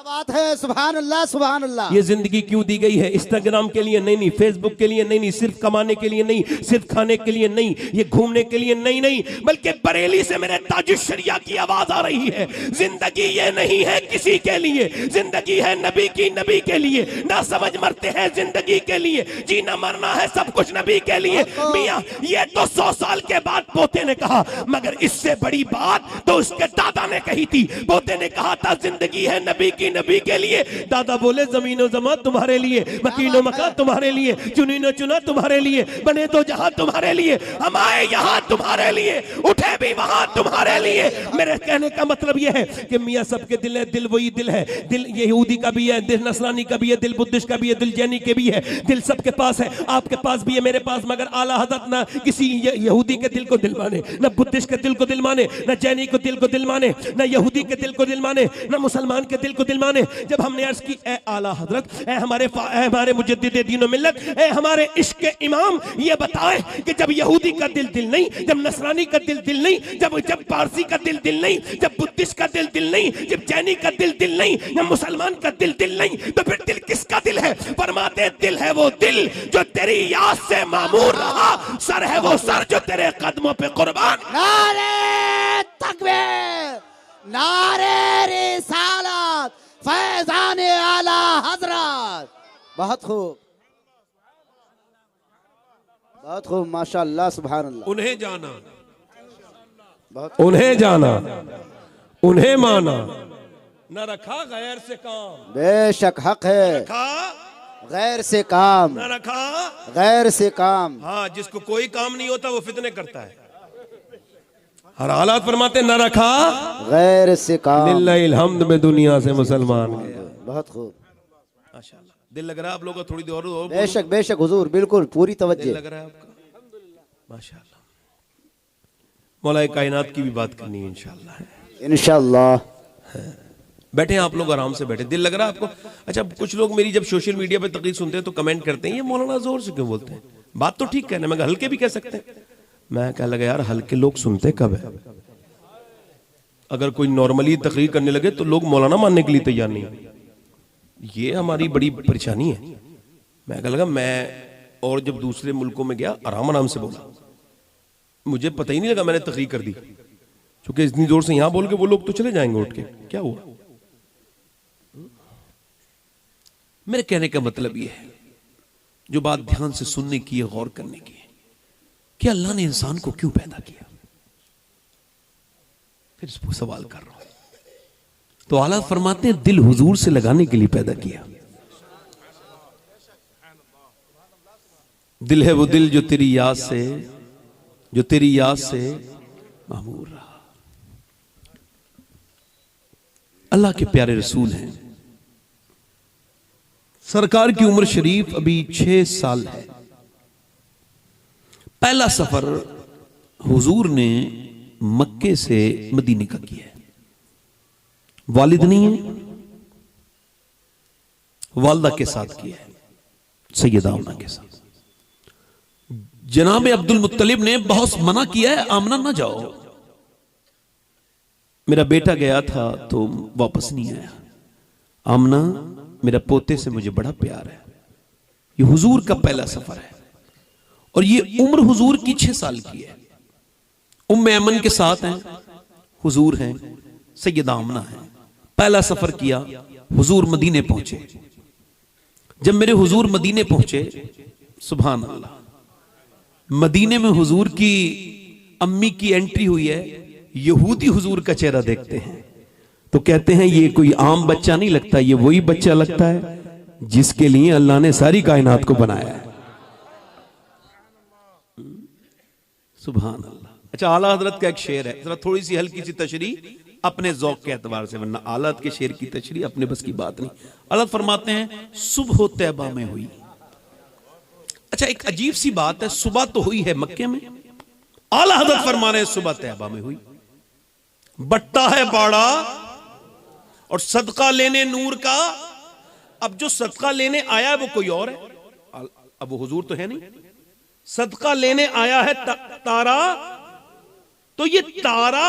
बात है, सुभान अल्लाह, सुभान अल्लाह। ये जिंदगी क्यों दी गई है? इंस्टाग्राम के लिए नहीं, फेसबुक के लिए नहीं, सिर्फ कमाने के लिए नहीं, सिर्फ खाने के लिए नहीं, ये घूमने के लिए नहीं, बल्कि बरेली से मेरे ताजुश शरिया की आवाज आ रही है। जिंदगी ये नहीं है किसी के लिए, जिंदगी है नबी की, नबी के लिए। ना समझ मरते हैं जिंदगी के लिए, जीना मरना है सब कुछ नबी के लिए। मियां, ये तो 100 साल के बाद पोते ने कहा, मगर इससे बड़ी बात तो उसके दादा ने कही थी। पोते ने कहा था जिंदगी है नबी की, नबी के लिए। दादा बोले जमीनो जमा तुम्हारे लिए, मकीनो मकान तुम्हारे लिए, चुनी न चुना तुम्हारे लिए, बने तो जहां तुम्हारे लिए, हम आए यहां तुम्हारे लिए, उठे भी वहां तुम्हारे लिए। मेरे कहने का मतलब यह है कि मियां सबके दिल है, दिल वही दिल है, दिल यहूदी का भी है, दिल नसरानी का भी है, दिल बुद्धिस्ट का भी है, दिल जैनी के भी है, दिल सबके पास है, आपके पास भी है, मेरे पास। मगर आला हज़रत ना किसी यहूदी के दिल को दिल माने, ना बुद्धिस्ट के दिल को दिल माने, ना जैनी को दिल को दिल माने, ना यहूदी के दिल को दिल माने, ना मुसलमान के दिल को दिल माने। जब हमने अर्ज की, ए आला हजरत, ए हमारे मुजद्दिद दीन व मिल्लत, ए हमारे इश्क के इमाम, ये बताएं कि जब यहूदी का दिल नहीं, जब नसरानी का दिल नहीं, जब पारसी का दिल नहीं, जब बुद्धिस्ट का दिल नहीं, जब जैनी का दिल नहीं, जब मुसलमान का दिल नहीं, तो फिर दिल किसका दिल है? फरमाते दिल है वो दिल जो तेरी याद से मामूर रहा, सर है वो सर जो तेरे कदमों पे कुर्बान। नारे तकबीर, नारे रिसालत, फैज़ान आला हजरत। बहुत खूब, बहुत खूब, माशाअल्लाह, सुभान अल्लाह। उन्हें जाना, बहुत उन्हें जाना, उन्हें माना, न रखा गैर से काम, बेशक हक है, रखा गैर से काम, न रखा गैर से काम। हाँ, जिसको कोई काम नहीं होता वो फितने करता है। हर हालात फरमाते न रखा गैर से काम। लिल्लाहिल हम्द में दुनिया से मुसलमान गया। बहुत खूब, माशाअल्लाह। दिल लग रहा है आप लोगों का? थोड़ी देर और बेशक बेशक हुजूर, बिल्कुल पूरी दिल तवज्जो। लग रहा है आपका? माशाअल्लाह। मौला कायनात की भी बात करनी है इंशाअल्लाह। इंशाअल्लाह। बैठे आप लोग, आराम से बैठे। दिल लग रहा है आपको? अच्छा, कुछ लोग मेरी जब सोशल मीडिया पे तकरीर सुनते हैं तो कमेंट करते हैं, ये मौलाना जोर से क्यों बोलते हैं? बात तो ठीक कहना, मगर हल्के भी कह सकते हैं। मैं कह लगा यार हल्के लोग सुनते कब है? अगर कोई नॉर्मली तकरीर करने लगे तो लोग मौलाना मानने के लिए तैयार नहीं है। ये हमारी बड़ी परेशानी है। मैं कह लगा मैं, और जब दूसरे मुल्कों में गया आराम आराम से बोला, मुझे पता ही नहीं लगा मैंने तकरीर कर दी, क्योंकि इतनी जोर से यहां बोल के वो लोग तो चले जाएंगे उठ के, क्या हुआ? मेरे कहने का मतलब यह है, जो बात ध्यान से सुनने की है, गौर करने की है, कि अल्लाह ने इंसान को क्यों पैदा किया। फिर इस पर सवाल कर रहा हूं तो आला फरमाते हैं दिल हुजूर से लगाने के लिए पैदा किया। दिल है वो दिल जो तेरी याद से मामूर रहा। अल्लाह के प्यारे रसूल हैं, सरकार की उम्र शरीफ अभी 6 साल है। पहला सफर हुजूर ने मक्के से मदीने का किया है। वालिद नहीं है, वालदा के साथ किया है, सैयदा आमना के साथ। जनाब अब्दुल मुत्तलिब ने बहुत मना किया है, आमना ना जाओ। मेरा बेटा गया था तो वापस नहीं आया। आमना मेरा पोते से मुझे बड़ा प्यार है। ये हुजूर का पहला सफर है और ये उम्र हुजूर की 6 साल की है। उम्मे ऐमन के साथ हैं, हुजूर हैं, सैयदा आमना है। पहला सफर किया, हुजूर मदीने पहुंचे। जब मेरे हुजूर मदीने पहुंचे, सुभान अल्लाह, मदीने में हुजूर की अम्मी की एंट्री हुई है। यहूदी हुजूर का चेहरा देखते हैं तो कहते हैं ये कोई आम बच्चा नहीं लगता, ये वही बच्चा लगता है जिसके लिए अल्लाह ने सारी कायनात को बनाया है। सुभान अल्लाह। अच्छा, आला हजरत का एक शेर है, जरा थोड़ी सी हल्की सी तशरीह अपने जौक के एतबार से, वरना आला के शेर की तशरीह अपने बस की बात नहीं। आला फरमाते हैं सुबह तैबा में हुई। अच्छा, एक अजीब सी बात है, सुबह तो हुई है मक्के में, आला हजरत फरमा रहे हैं सुबह तैबा में हुई। बट्टा है बाड़ा और सदका लेने नूर का। अब जो सदका लेने आया है वो कोई और है, अब वो हुजूर तो है नहीं। सदका लेने आया है तारा, तो ये तारा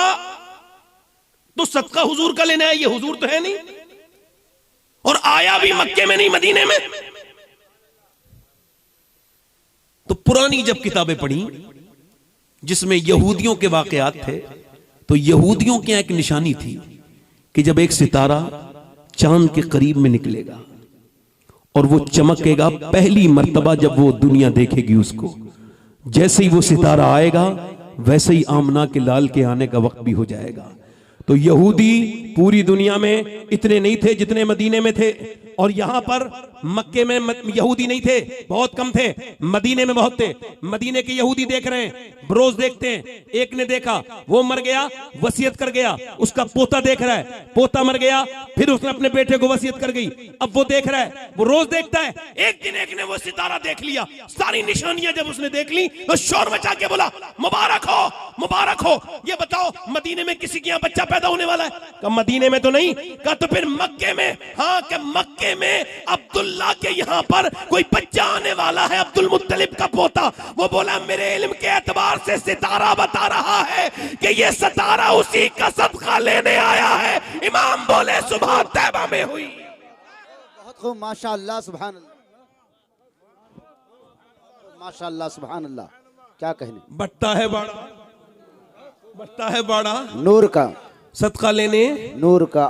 तो सदका हुजूर का लेने आया, ये हुजूर तो है नहीं, और आया भी मक्के में नहीं मदीने में। तो पुरानी जब किताबें पढ़ी जिसमें यहूदियों के वाकयात थे, तो यहूदियों की एक निशानी थी कि जब एक सितारा चांद के करीब में निकलेगा और वो चमकेगा, पहली मर्तबा जब वो दुनिया देखेगी उसको, जैसे ही वो सितारा आएगा वैसे ही आमना के लाल के आने का वक्त भी हो जाएगा। तो यहूदी पूरी दुनिया में इतने नहीं थे जितने मदीने में थे, और यहां पर मक्के में यहूदी नहीं थे, बहुत कम थे, मदीने में बहुत थे। मदीने के यहूदी देख रहे हैं, रोज देखते हैं। एक ने देखा, वो मर गया, वसीयत कर गया, उसका पोता देख रहा है, पोता मर गया, फिर उसने अपने बेटे को वसीयत कर गई, अब वो देख रहा है, वो रोज देखता है। एक दिन एक ने वो सितारा देख लिया, सारी निशानियां जब उसने देख ली तो शोर मचा के बोला मुबारक हो, मुबारक हो। ये बताओ मदीने में किसी के यहां बच्चा पैदा होने वाला है? कहा मदीने में तो नहीं। कहा तो फिर मक्के में? हाँ, कि मक्के में अब्दुल्ला के यहां पर कोई बच्चा आने वाला है, अब्दुल मुत्तलिब का पोता। वो बोला मेरे इल्म के एतबार से सितारा बता रहा है कि ये सितारा उसी का सदका लेने आया है। इमाम बोले सुबह तैबा में हुई। बहुत खूब, माशाअल्लाह, सुभान अल्लाह, माशाअल्लाह, सुभान अल्लाह। क्या कहने, बट्टा है बाड़ा, बट्टा है बाड़ा, नूर का सदका लेने नूर का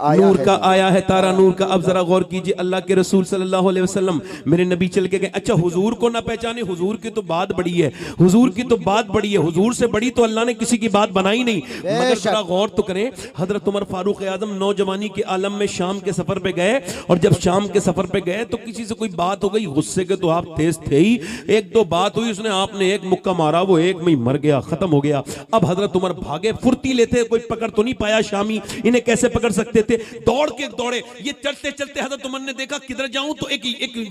आया है तारा नूर का। अब जरा गौर कीजिए, अल्लाह के रसूल सल्लल्लाहु अलैहि वसल्लम मेरे नबी चल के गए। अच्छा, हुजूर को ना पहचाने, हुजूर की तो बात बड़ी है, हुजूर की तो बात बड़ी है, हुजूर से बड़ी तो अल्लाह ने किसी की बात बनाई नहीं। मगर जरा गौर तो करें, हजरत उमर फारूक आजम नौजवानी के आलम में शाम के सफर पे गए, और जब शाम के सफर पे गए तो किसी से कोई बात हो गई, गुस्से के तो आप तेज थे ही, एक दो बात हुई, उसने आपने एक मुक्का मारा, वो एक में मर गया, खत्म हो गया। अब हजरत उमर भागे, फुर्ती लेते, कोई पकड़ तो नहीं पाया शामी, इन्हें कैसे पकड़ सकते थे? दौड़ के दौड़े, ये चलते चलते हजरत उमर ने देखा किधर जाऊं, तो एक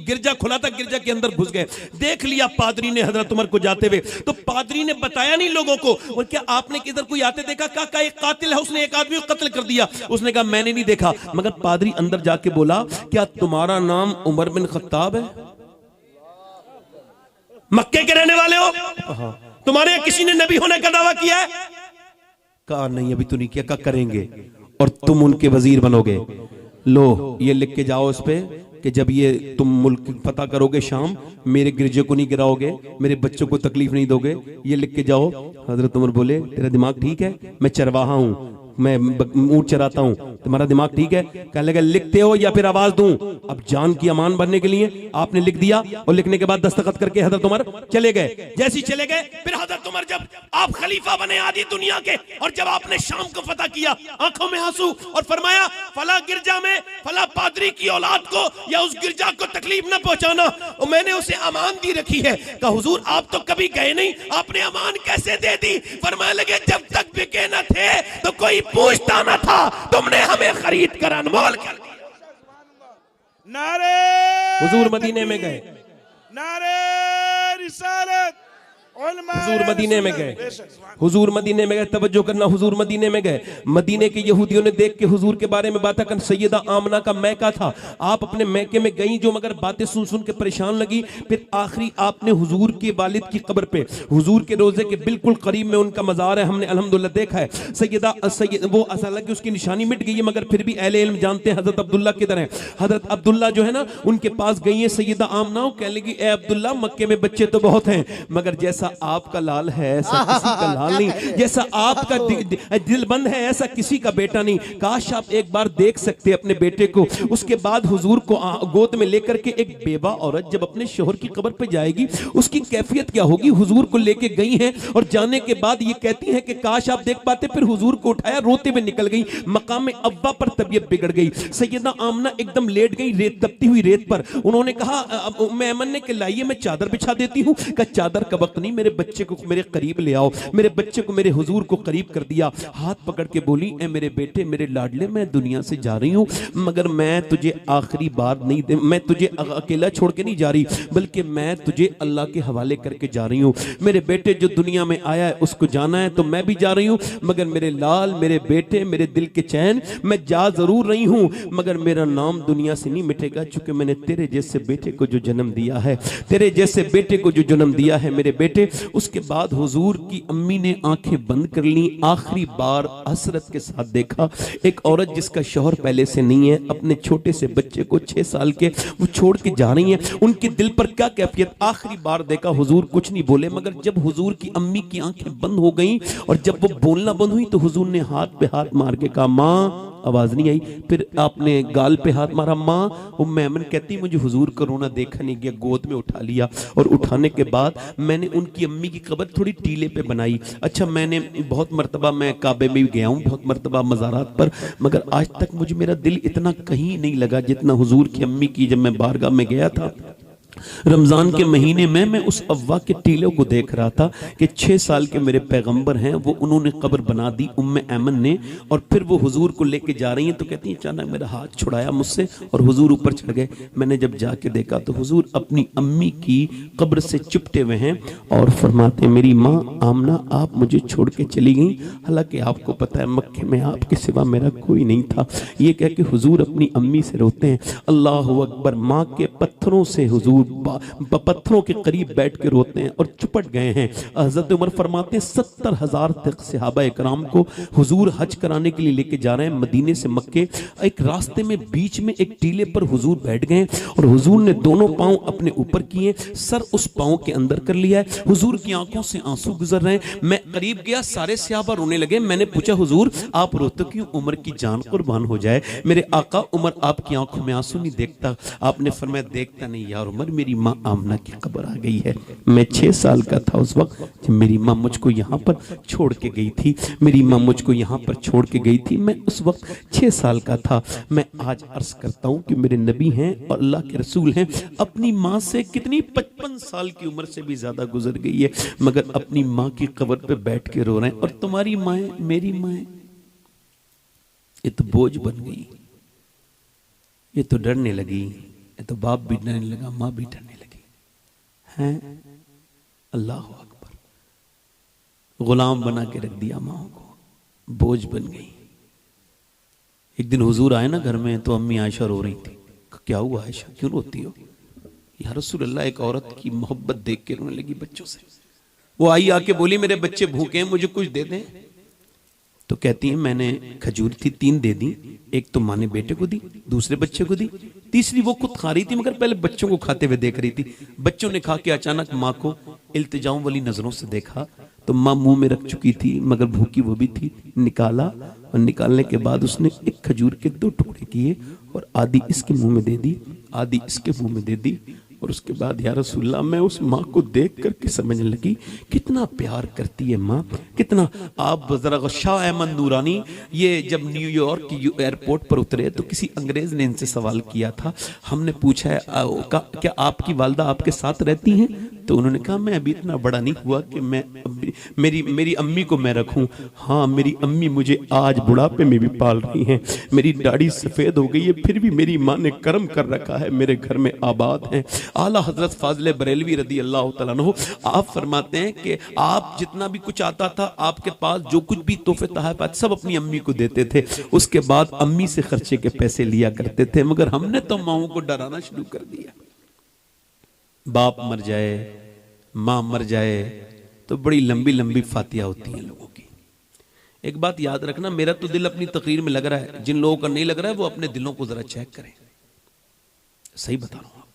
गिरजा खुला था, गिरजा के अंदर घुस गए। देख लिया पादरी ने हजरत उमर को जाते हुए, तो पादरी ने बताया नहीं लोगों को। और क्या आपने किधर कोई आते देखा? का एक कातिल है, उसने एक आदमी को कत्ल कर दिया। उसने कहा मैंने नहीं देखा। मगर पादरी अंदर जाके बोला क्या तुम्हारा नाम उमर बिन खत्ताब है? मक्के के रहने वाले हो? तुम्हारे यहाँ किसी ने नबी होने का दावा किया है? कहा नहीं, अभी तो नहीं किया। कहा करेंगे और तुम उनके वजीर बनोगे। लो ये लिख के जाओ उस पे कि जब ये तुम मुल्क फतह करोगे शाम, मेरे गिरजे को नहीं गिराओगे, मेरे बच्चों को तकलीफ नहीं दोगे, ये लिख के जाओ। हजरत उमर बोले तेरा दिमाग ठीक है? मैं चरवाहा हूं, मैं ऊंट चराता हूं, तुम्हारा दिमाग ठीक है? कहने लगे लिखते हो या फिर आवाज दूं? अब जान की अमान बनने के लिए आपने लिख दिया और लिखने के बाद दस्तखत करके हजरत उमर चले गए। जैसे ही चले गए फिर हजरत उमर जब आप खलीफा बने आधी दुनिया के, और जब आपने शाम को फतह किया, आंखों में आंसू और फरमाया फला गिरजा में फला पादरी की औलाद को या उस गिरजा को तकलीफ न पहुंचाना, और मैंने उसे अमान दी रखी है। कहा हुजूर आप तो कभी गए नहीं, आपने अमान कैसे दे दी? फरमाने लगे जब तक बिके न थे तो कोई पूछता न था, तुमने हमें खरीद कर अनमोल कर दिया। नारे हुजूर मदीने में गए, नारे रिसालत, हुजूर मदीने में गए, हुजूर मदीने में गए। तवज्जो करना, हुजूर मदीने में गए। मदीने के यहूदियों ने देख के हुजूर के बारे में बातें कर, सैयदा आमना का मैका था, आप अपने मैके में गई जो, मगर बातें सुन सुन के परेशान लगी। फिर आखिरी आपने हुजूर के वालिद की कब्र पे, हुजूर के रोजे के बिल्कुल करीब में उनका मजार है, हमने अल्हम्दुलिल्लाह देखा है। वो असल की उसकी निशानी मिट गई है, मगर फिर भी अहले इल्म जानते हैं हजरत अब्दुल्ला किधर है। हजरत अब्दुल्ला जो है ना, उनके पास गई है सैयदा आमना, कहने लगी ए अब्दुल्ला मक्के में बच्चे तो बहुत हैं, मगर जैसा आपका लाल है ऐसा किसी का लाल नहीं, जैसा आपका दिलबंद है ऐसा किसी का बेटा नहीं। काश आप एक बार देख सकते अपने बेटे को। उसके बाद हुजूर को गोद में लेकर के एक बेवा औरत जब अपने शोहर की कब्र पे जाएगी, उसकी कैफियत क्या होगी? हुजूर को लेके गई हैं और जाने के बाद ये कहती है कि काश आप देख पाते। फिर हुजूर को उठाया, रोते हुए निकल गई। मकाम में अव्वा पर तबीयत बिगड़ गई। सैयदा आमना एकदम लेट गई रेत, तपती हुई रेत पर। उन्होंने कहा मेमन ने कि लाइए मैं चादर बिछा देती हूँ। का चादर का वक्त नहीं, मेरे बच्चे को मेरे करीब ले आओ। मेरे बच्चे को मेरे हुजूर को करीब कर दिया, हाथ पकड़ के बोली ए मेरे बेटे, मेरे लाडले, मैं दुनिया से जा रही हूँ, मगर मैं तुझे आखिरी बार नहीं दे, मैं तुझे अकेला छोड़ के नहीं जा रही, बल्कि मैं तुझे अल्लाह के हवाले करके जा रही हूँ। मेरे बेटे जो दुनिया में आया है उसको जाना है तो मैं भी जा रही हूँ, मगर मेरे लाल, मेरे बेटे, मेरे दिल के चैन, मैं जा जरूर रही हूँ, मगर मेरा नाम दुनिया से नहीं मिटेगा, चूंकि मैंने तेरे जैसे बेटे को जो जन्म दिया है, तेरे जैसे बेटे को जो जन्म दिया है मेरे बेटे। उसके बाद हुजूर की अम्मी ने आंखें बंद कर ली। आखिरी बार हसरत के साथ देखा एक औरत जिसका शौहर पहले से नहीं है, अपने छोटे से बच्चे को 6 साल के वो छोड़ के जा रही है। उनके दिल पर क्या कैफियत? आखिरी बार देखा, हुजूर कुछ नहीं बोले, मगर जब हुजूर की अम्मी की आंखें बंद हो गईं और जब वो बोलना बंद हुई तो हुजूर ने हाथ पे हाथ मार के कहा माँ। आवाज नहीं आई। फिर आपने गाल पे हाथ मारा, माँ। वो मेमन कहती मुझे हुजूर का रोना देखा नहीं गया, गोद में उठा लिया और उठाने के बाद मैंने उनकी अम्मी की कब्र थोड़ी टीले पे बनाई। अच्छा, मैंने बहुत मर्तबा मैं काबे में भी गया हूँ, बहुत मर्तबा मज़ारात पर, मगर आज तक मुझे मेरा दिल इतना कहीं नहीं लगा जितना हुजूर की अम्मी की जब मैं बारगाह में गया था। रमजान के महीने में मैं उस अव्वा के टीले को देख रहा था कि 6 साल के मेरे पैगंबर हैं, वो उन्होंने कब्र बना दी उम्मे ऐमन ने, और फिर वो हुजूर को लेके जा रही हैं तो कहती हैं अचानक मेरा हाथ छुड़ाया मुझसे और हुजूर ऊपर चढ़ गए। मैंने जब जाके देखा तो हुजूर अपनी अम्मी की कब्र से चिपटे हुए हैं और फरमाते मेरी माँ आमना आप मुझे छोड़ के चली गई, हालांकि आपको पता है मक्के में आपके सिवा मेरा कोई नहीं था। ये कह के हुजूर अपनी अम्मी से रोते हैं। अल्लाहु अकबर। माँ के पत्थरों से हुजूर पत्थरों के करीब बैठ के रोते हैं और चुपट गए हैं। हजरत उमर फरमाते हैं 70,000 तक सहाबा इकराम को हुजूर हज कराने के लिए लेके जा रहे हैं मदीने से मक्के। एक रास्ते में बीच में एक टीले पर हुजूर बैठ गए और हुजूर ने दोनों पांव अपने ऊपर किए, सर उस पांव के अंदर कर लिया है। हुजूर की आंखों से आंसू गुजर रहे हैं। मैं करीब गया, सारे सहाबा रोने लगे। मैंने पूछा हुजूर आप रोते क्यों? उमर की जान कुर्बान हो जाए। मेरे आका उमर आपकी आंखों में आंसू नहीं देखता। आपने फरमाया देखता नहीं यार उमर, मेरी माँ आमना की कब्र आ गई है। मैं 6 साल का था उस वक्त जब मेरी माँ मुझको यहाँ पर छोड़ के गई थी। मेरी माँ मुझको यहाँ पर छोड़ के गई थी। मैं उस वक्त 6 साल का था। मैं आज अर्ज करता हूँ कि मेरे नबी हैं और अल्लाह के रसूल हैं, अपनी माँ से कितनी 55 साल की उम्र से भी ज्यादा गुजर गई है, मगर अपनी माँ की कब्र पे बैठ के रो रहे हैं। और तुम्हारी माँ, मेरी माँ, ये तो बोझ बन गई, ये तो डरने लगी, ये तो बाप भी डरने लगा, माँ भी डरने लगी हैं। अल्लाह अकबर। गुलाम बना के रख दिया माँ को, बोझ बन गई। एक दिन हुजूर आए ना घर में तो अम्मी आयशा रो रही थी। क्या हुआ आयशा, क्यों रोती हो? या रसूल अल्लाह, एक औरत की मोहब्बत देख के रोने लगी बच्चों से। वो आई आके बोली मेरे बच्चे भूखे हैं, मुझे कुछ दे दें। तो कहती है मैंने खजूर थी 3 दे दी, एक तो माँ ने बेटे को दी, दूसरे बच्चे को दी, तीसरी वो खुद खा रही थी मगर पहले बच्चों को खाते हुए देख रही थी। बच्चों ने खा के अचानक माँ को इल्तिजाओं वाली नजरों से देखा तो माँ मुंह में रख चुकी थी मगर भूखी वो भी थी। निकाला और निकालने के बाद उसने एक खजूर के 2 टुकड़े किए और आधी इसके मुंह में दे दी, आधी इसके मुंह में दे दी। और उसके बाद या रसूलल्लाह मैं उस माँ को देख करके समझने लगी कितना प्यार करती है माँ, कितना। आप जरा शाह अहमद नूरानी ये जब न्यूयॉर्क की एयरपोर्ट पर उतरे तो किसी अंग्रेज ने इनसे सवाल किया था, हमने पूछा है क्या आपकी वालदा आपके साथ रहती हैं? तो उन्होंने कहा मैं अभी इतना बड़ा नहीं हुआ कि मैं मेरी अम्मी को मैं रखूं। हाँ मेरी अम्मी मुझे आज बुढ़ापे में भी पाल रही हैं, मेरी दाढ़ी सफेद हो गई है फिर भी मेरी माँ ने कर्म कर रखा है, मेरे घर में आबाद हैं। आला हजरत फाजिल बरेलवी रदी अल्लाह तआला अन्हु आप फरमाते हैं कि आप जितना भी कुछ आता था आपके पास जो कुछ भी तोहफे तहफात सब अपनी अम्मी को देते थे, उसके बाद अम्मी से खर्चे के पैसे लिया करते थे। मगर हमने तो माओं को डराना शुरू कर दिया, बाप मर जाए माँ मर जाए तो बड़ी लंबी लंबी फातिया होती हैं लोगों की। एक बात याद रखना, मेरा तो दिल अपनी तकरीर में लग रहा है, जिन लोगों का नहीं लग रहा है वो अपने दिलों को जरा चेक करें। सही बता रहा हूं आपको।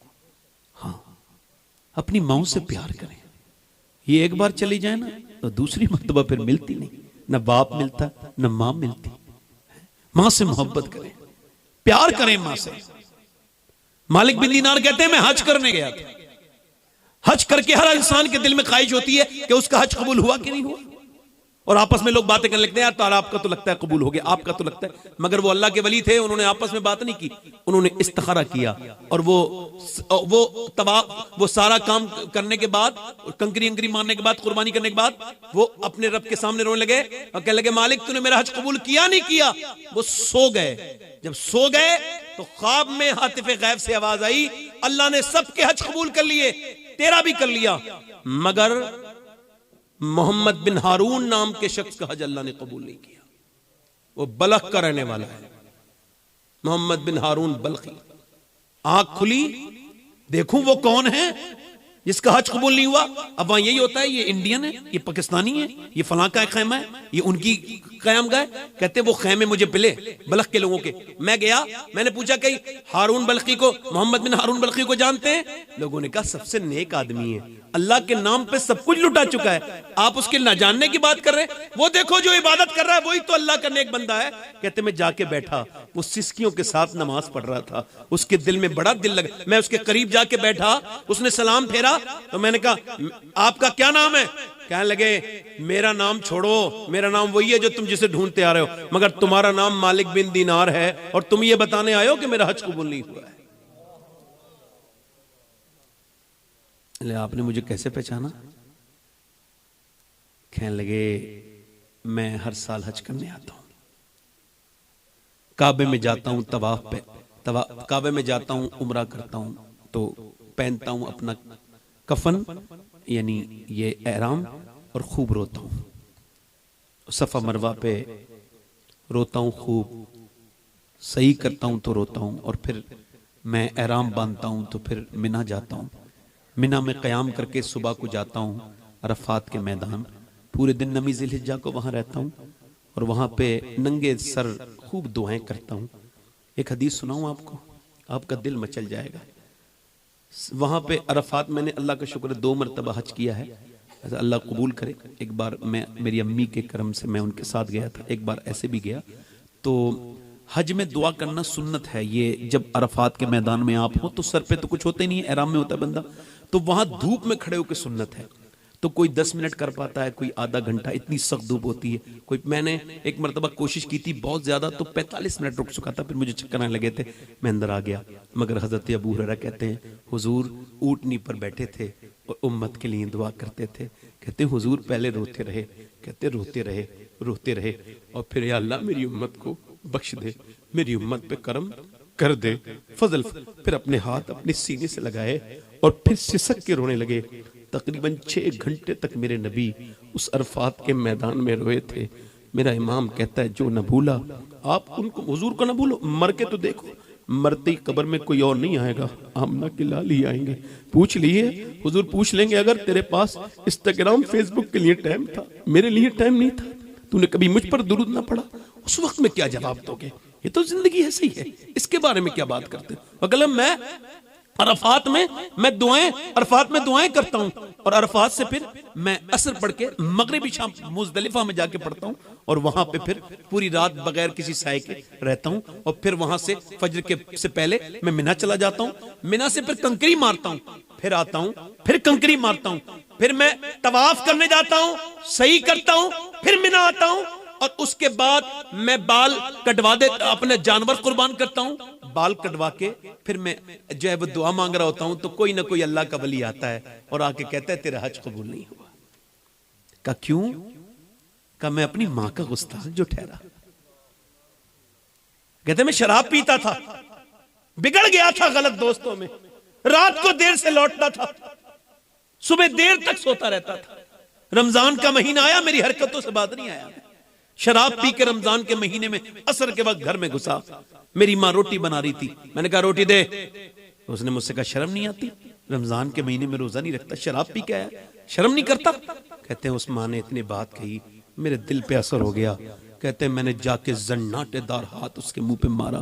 हाँ अपनी माओ से प्यार करें, ये एक बार चली जाए ना तो दूसरी मर्तबा फिर मिलती नहीं, न बाप मिलता न मां मिलती। मां से मोहब्बत करें, प्यार करें मां से। मालिक बिन दीनार कहते हैं मैं हज करने गया था, हज करके हर इंसान के दिल में ख्वाहिश होती है कि उसका हज कबूल हुआ कि नहीं हुआ, और आपस में लोग बातें करने लगते हैं यार तो आपका तो लगता है कबूल हो गया, आपका तो लगता है। मगर वो अल्लाह के वली थे, उन्होंने आपस में बात नहीं की, उन्होंने इस्तिखारा किया और वो सारा काम करने के बाद, कंकरी अंकरी मारने के बाद, कुर्बानी करने के बाद वो अपने रब के सामने रोने लगे और कहने लगे मालिक तूने मेरा हज कबूल किया नहीं किया। वो सो गए, जब सो गए तो ख्वाब में हातिफे गैब से आवाज आई अल्लाह ने सबके हज कबूल कर लिए, तेरा भी कर लिया, मगर मोहम्मद बिन हारून नाम के शख्स का हज अल्लाह ने कबूल नहीं किया। वो बलख का रहने वाला है, मोहम्मद बिन हारून बल्खी। आंख खुली, देखूं वो कौन है जिसका हज कबूल नहीं हुआ। अब वहां यही होता है ये इंडियन है, ये पाकिस्तानी है, ये फलां का खैमा है, ये उनकी कयाम गए। कहते वो खैमे मुझे मिले बलख के लोगों के। मैं गया, मैंने पूछा कि हारून बल्खी को, मोहम्मद बिन हारून बल्खी को जानते हैं? लोगों ने कहा सबसे नेक आदमी है, अल्लाह के नाम पे सब कुछ लुटा चुका है, आप उसके ना जानने की बात कर रहे हैं? वो देखो जो इबादत कर रहा है वही तो अल्लाह का नेक बंदा है। कहते मैं जाके बैठा, वो सिसकियों के साथ नमाज पढ़ रहा था, उसके दिल में बड़ा दिल लगा। मैं उसके करीब जाके बैठा, उसने सलाम फेरा तो मैंने कहा आपका क्या नाम है? कहने लगे मेरा नाम छोड़ो, मेरा नाम वही है जो तुम जिसे ढूंढते आ रहे हो, मगर तुम्हारा नाम मालिक बिन दीनार है और तुम ये बताने आए हो कि मेरा हज कबूल नहीं हुआ है। आपने मुझे कैसे पहचाना? कहने लगे मैं हर साल हज करने आता हूं, काबे में जाता हूं, तवाफ पे काबे में जाता हूं, उम्रा करता हूं तो पहनता हूं अपना कफन यानी ये एहराम और खूब रोता हूं, सफा मरवा पे रोता हूं, खूब सही करता हूं तो रोता हूं, और फिर मैं एहराम बांधता हूं तो फिर मिना जाता हूं, मिना में क़याम करके सुबह को जाता हूं अरफात के मैदान, पूरे दिन नमी ज़िलहिज्जा को वहां रहता हूं और वहां पे नंगे सर खूब दुआएं करता हूं। एक हदीस सुनाऊं आपको, आपका दिल मचल जाएगा। वहां पे अरफात मैंने अल्लाह का शुक्र 2 मरतबा हज किया है, ऐसा अल्लाह कबूल करे। एक बार मैं मेरी अम्मी के करम से मैं उनके साथ गया था, एक बार ऐसे भी गया। तो हज में दुआ करना सुन्नत है। ये जब अरफात के मैदान में आप हो तो सर पे तो कुछ होता ही नहीं है, एहराम में होता है बंदा, तो वहां धूप में खड़े होकर सुन्नत है। तो कोई 10 मिनट कर पाता है, कोई आधा घंटा, इतनी सख्त धूप होती है। कोई मैंने एक मरतबा कोशिश की थी बहुत ज्यादा, तो 45 मिनट रुक चुका था, फिर मुझे चक्कर आने लगे थे, मैं अंदर आ गया। मगर हजरत अबू हुरैरा कहते हैं हुजूर ऊँटनी पर बैठे थे और उम्मत के लिए दुआ करते थे। कहते हुजूर पहले रोते रहे, कहते रोते रहे और फिर या अल्लाह मेरी उम्मत को बख्श दे, मेरी उम्मत पे करम कर दे, फजल। फिर अपने हाथ अपने सीने से लगाए और फिर सिसक के रोने लगे। तकरीबन 6 घंटे तक मेरे नबी उस अरफात के मैदान में रोए थे। मेरा इमाम कहता है जो न भूला आप उनको, हुजूर को न भूलो, मर के तो देखो। मरते ही कब्र में कोई और नहीं आएगा, आमना के लाल ही आएंगे। पूछ लिए हुजूर, पूछ लेंगे अगर तेरे पास इंस्टाग्राम फेसबुक के लिए टाइम था, मेरे लिए टाइम नहीं था, तूने कभी मुझ पर दुरूद ना पढ़ा, उस वक्त में क्या जवाब दोगे? ये तो जिंदगी ऐसी है, इसके बारे में क्या बात करते हो? अगले मैं अरफात में दुआएं करता हूं और अरफात से फिर मैं असर पढ़ के मगरिबी शाम मुजदलिफा में जाके पढ़ता हूं और वहां पे फिर पूरी रात बगैर किसी साए के रहता हूं और फिर वहां से फजर के से पहले मैं मिना चला जाता हूं, मिना से फिर कंकरी मारता हूं, फिर आता हूं, फिर कंकरी मारता हूं, फिर मैं तवाफ करने जाता हूं, सही करता हूं, फिर मिना आता हूं और उसके बाद मैं बाल कटवा दे अपने जानवर कुर्बान करता हूं, बाल कटवा के फिर मैं जो है वो दुआ मांग रहा होता हूं तो कोई ना कोई अल्लाह का वली आता है और आके कहता है तेरा हज कबूल नहीं हुआ। का क्यों? का मैं अपनी मां का गुस्ताख जो ठहरा। कहते मैं शराब पीता था, बिगड़ गया था गलत दोस्तों में, रात को देर से लौटता था, सुबह देर तक सोता रहता था। रमजान का महीना आया, मेरी हरकतों से बात नहीं आया, शराब पी के रमजान के महीने में असर के वक्त घर में घुसा, मेरी माँ रोटी बना रही थी, मैंने कहा रोटी दे, उसने मुझसे कहा शर्म नहीं आती, रमजान के महीने में रोजा नहीं रखता, शराब पी के आया, शर्म नहीं करता? कहते हैं उस माँ ने इतनी बात कही, मेरे दिल पे असर हो गया। कहते हैं मैंने जाके जन्नाटेदार हाथ उसके मुंह पे मारा।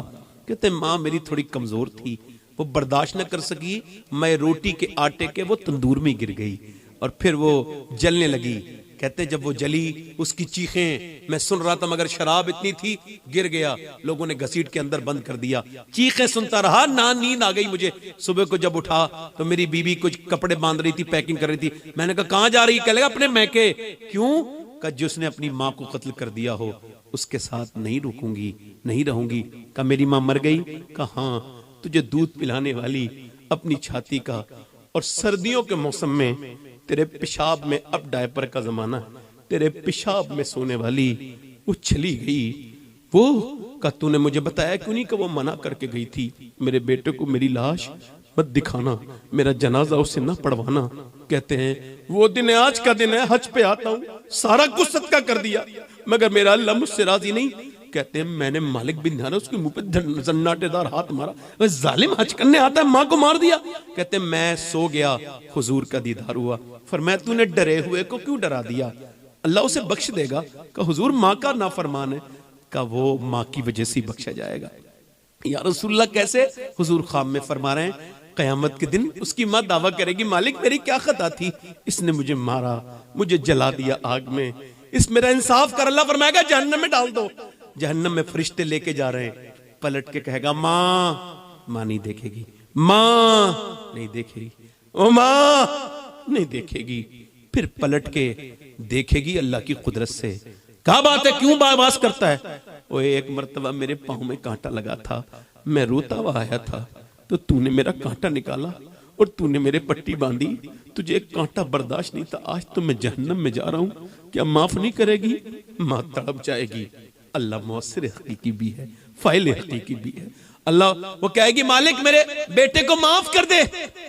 कहते हैं माँ मेरी थोड़ी कमजोर थी, वो बर्दाश्त न कर सकी, मैं रोटी के आटे के वो तंदूर में गिर गई और फिर वो जलने लगी। कहते हैं जब वो जली उसकी चीखें मैं सुन रहा था, मगर शराब इतनी थी गिर गया, लोगों ने घसीट के अंदर बंद कर दिया, चीखें सुनता रहा ना, नींद आ गई मुझे। सुबह को जब उठा तो मेरी बीवी कुछ कपड़े बांध रही थी, पैकिंग कर रही थी। मैंने कहा कहां जा रही? कह लगा अपने मैके। क्यों? कहा जिसने अपनी माँ को कत्ल कर दिया हो उसके साथ नहीं रुकूंगी, नहीं रहूंगी। कहा मेरी माँ मर गई? कहा हाँ, तुझे दूध पिलाने वाली अपनी छाती का, और सर्दियों के मौसम में तेरे पेशाब में, अब डायपर का जमाना, तेरे पेशाब में सोने वाली वो चली गई। वो का तूने मुझे बताया क्यों नहीं कि वो मना करके गई थी, मेरे बेटे को मेरी लाश मत दिखाना, मेरा जनाजा उसे ना पढ़वाना। कहते हैं वो दिन है, आज का दिन है, हज पे आता हूँ, सारा कुछ सदका कर दिया, मगर मेरा अल्लाह मुझसे राजी नहीं। कहते हैं मैंने मालिक बिन दिनार उसके मुंह पे जन्नाटेदार हाथ मारा, जालिम हज करने आता है, माँ को मार दिया। कहते हैं मैं सो गया, हुजूर का दीदार हुआ, फरमाया तूने डरे हुए को क्यों डरा दिया, अल्लाह उसे बख्श देगा। का हुजूर माँ का नाफरमान है, का वो माँ की वजह से बख्शा जाएगा। या रसूलुल्लाह कैसे? हुजूर ख्वाब में फरमा रहे हैं कयामत के दिन उसकी माँ दावा करेगी मालिक मेरी क्या खता थी, इसने मुझे मारा, मुझे जला दिया आग में, इस मेरा इंसाफ कर। अल्लाह फरमाएगा जहन्नम में डाल दो। जहन्नम में फरिश्ते लेके जा रहे हैं, पलट के कहेगा माँ, माँ नहीं देखेगी, माँ नहीं देखेगी, ओ माँ नहीं देखेगी, फिर पलट के देखेगी अल्लाह की कुदरत से। क्या बात है, क्यों आवाज करता है? वो एक मर्तबा मेरे पाँव में कांटा लगा था, मैं रोता हुआ आया था, तो तूने मेरा कांटा निकाला और तूने मेरे पट्टी बांधी, तुझे एक कांटा बर्दाश्त नहीं था, आज तो मैं जहन्नम में जा रहा हूँ, क्या माफ नहीं करेगी? माँ तड़प जाएगी। अल्लाह मुअस्सिर हकीकी भी है, फाइल हकीकी भी है। अल्लाह वो कहेगी मालिक मेरे बेटे को माफ कर दे,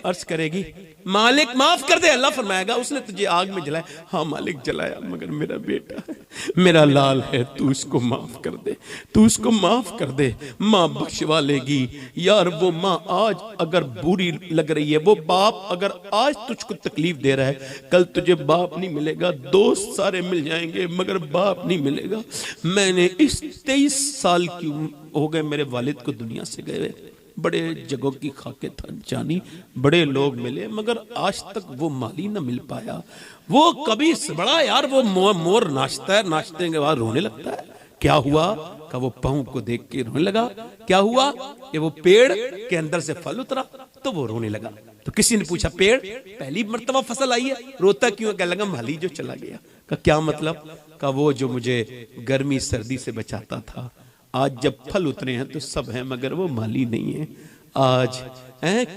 अर्ज करेगी मालिक माफ कर दे। अल्लाह फरमाएगा उसने तुझे आग में जलाया, हाँ मालिक जलाया, मगर मेरा बेटा है, मेरा लाल है, तू इसको माफ कर दे, तू इसको माफ कर दे। माँ बख्शवा लेगी। यार वो माँ आज अगर बुरी लग रही है, वो बाप अगर आज तुझको तकलीफ दे रहा है, कल तुझे बाप नहीं मिलेगा, दोस्त सारे मिल जाएंगे मगर बाप नहीं मिलेगा। मैंने इस 23 साल की हो गए मेरे वालिद को दुनिया से गए, बड़े जगहों की खाके था जानी, बड़े लोग मिले, मगर आज तक वो माली ना मिल पाया। वो कभी बड़ा यार वो मोर नाचता है, नाचते के बाद रोने लगता है। क्या हुआ? का वो पाँव को देख के रोने लगा। क्या हुआ? कि वो पेड़ के अंदर से फल उतरा तो वो रोने लगा। तो किसी ने पूछा पेड़ पहली मर्तबा फसल आई है, रोता क्यों? कह लगा माली जो चला गया। का क्या मतलब? का वो जो मुझे गर्मी सर्दी से बचाता था, आज जब फल उतरे हैं तो सब हैं मगर वो माली नहीं है। आज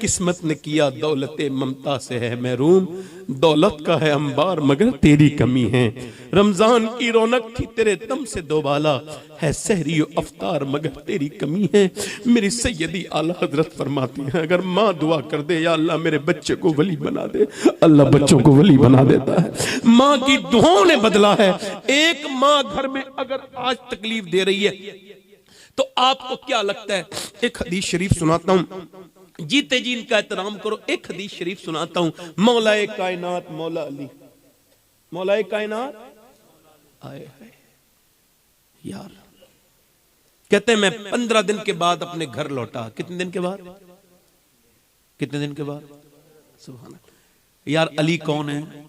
किस्मत ने किया दौलते ममता से है महरूम, दौलत का है अंबार मगर तेरी कमी है। रमजान की रौनक थी तेरे दम से दोबाला, है सहरी अफ्तार मगर तेरी कमी है। मेरी सैयदी आला हजरत फरमाती हैं अगर माँ दुआ कर दे या अल्लाह मेरे बच्चे को वली बना दे, अल्लाह बच्चों को वली बना देता है। माँ की दुआओं ने बदला है। एक माँ घर में अगर आज तकलीफ दे रही है, तो आपको क्या लगता है, एक हदीस शरीफ सुनाता हूं, जीते जी इनका एहतराम करो। एक हदीस शरीफ सुनाता हूं, मौलाए कायनात मौला अली, मौलाए कायनात आए यार, कहते हैं मैं 15 दिन के बाद अपने घर लौटा। कितने दिन के बाद? कितने दिन के बाद? सुभान अल्लाह। यार अली कौन है?